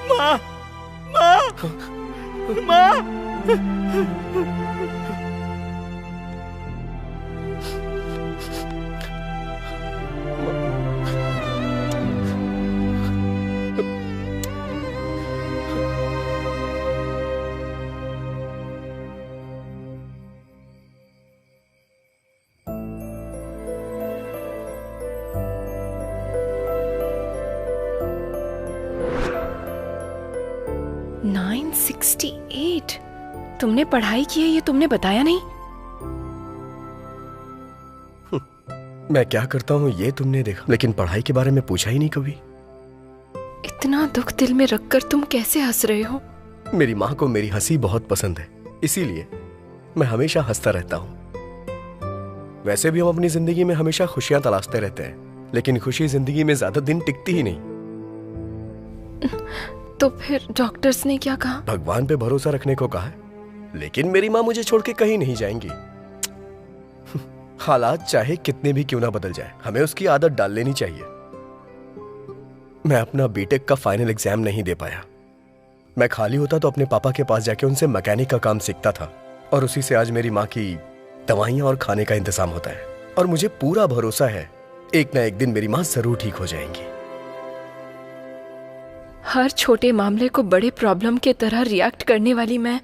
माँ, माँ, माँ। तुमने पढ़ाई की है ये तुमने बताया नहीं। मैं क्या करता हूँ ये तुमने देखा, लेकिन पढ़ाई के बारे में पूछा ही नहीं कभी। इतना दुख दिल में रखकर तुम कैसे हंस रहे हो? मेरी माँ को मेरी हंसी बहुत पसंद है, इसीलिए मैं हमेशा हंसता रहता हूँ। वैसे भी हम अपनी जिंदगी में हमेशा खुशियां तलाशते रहते हैं, लेकिन खुशी जिंदगी में ज्यादा दिन टिकती ही नहीं। तो फिर डॉक्टर्स ने क्या कहा? भगवान पे भरोसा रखने को कहा है, लेकिन मेरी माँ मुझे छोड़ के कहीं नहीं जाएंगी। हालात चाहे कितने भी क्यों ना बदल जाए, हमें उसकी आदत डाल लेनी चाहिए। मैं अपना बीटेक का फाइनल एग्जाम नहीं दे पाया। मैं खाली होता तो अपने पापा के पास जाके उनसे मैकेनिक का काम सीखता था, और उसी से आज मेरी माँ की दवाइयां और खाने का इंतजाम होता है। और मुझे पूरा भरोसा है एक ना एक दिन मेरी माँ जरूर ठीक हो जाएंगी। हर छोटे मामले को बड़े प्रॉब्लम के तरह रिएक्ट करने वाली मैं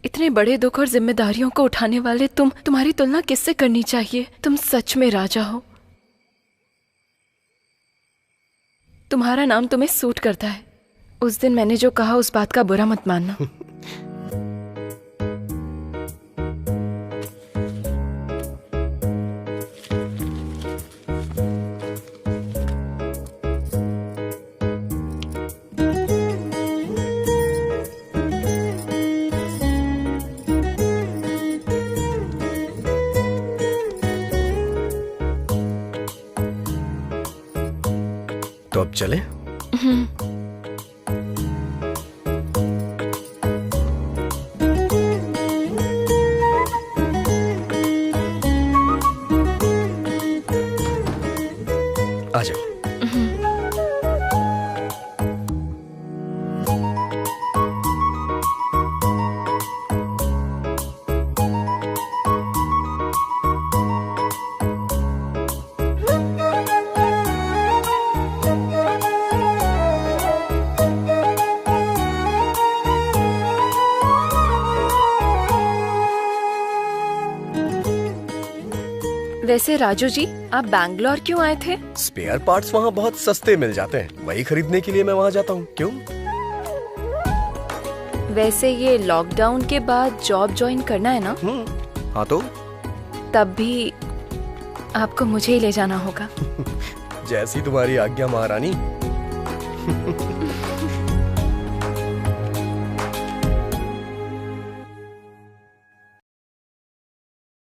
इतने बड़े दुख और जिम्मेदारियों को उठाने वाले तुम्हारी तुलना किससे करनी चाहिए? तुम सच में राजा हो। तुम्हारा नाम तुम्हें सूट करता है। उस दिन मैंने जो कहा उस बात का बुरा मत मानना। तो अब चले? आ जाओ। वैसे राजू जी, आप बैंगलोर क्यों आए थे? स्पेयर पार्ट्स वहाँ बहुत सस्ते मिल जाते हैं, वही खरीदने के लिए मैं वहाँ जाता हूँ। क्यों? वैसे ये लॉकडाउन के बाद जॉब ज्वाइन करना है ना? हाँ तो? तब भी आपको मुझे ही ले जाना होगा। जैसी तुम्हारी आज्ञा महारानी।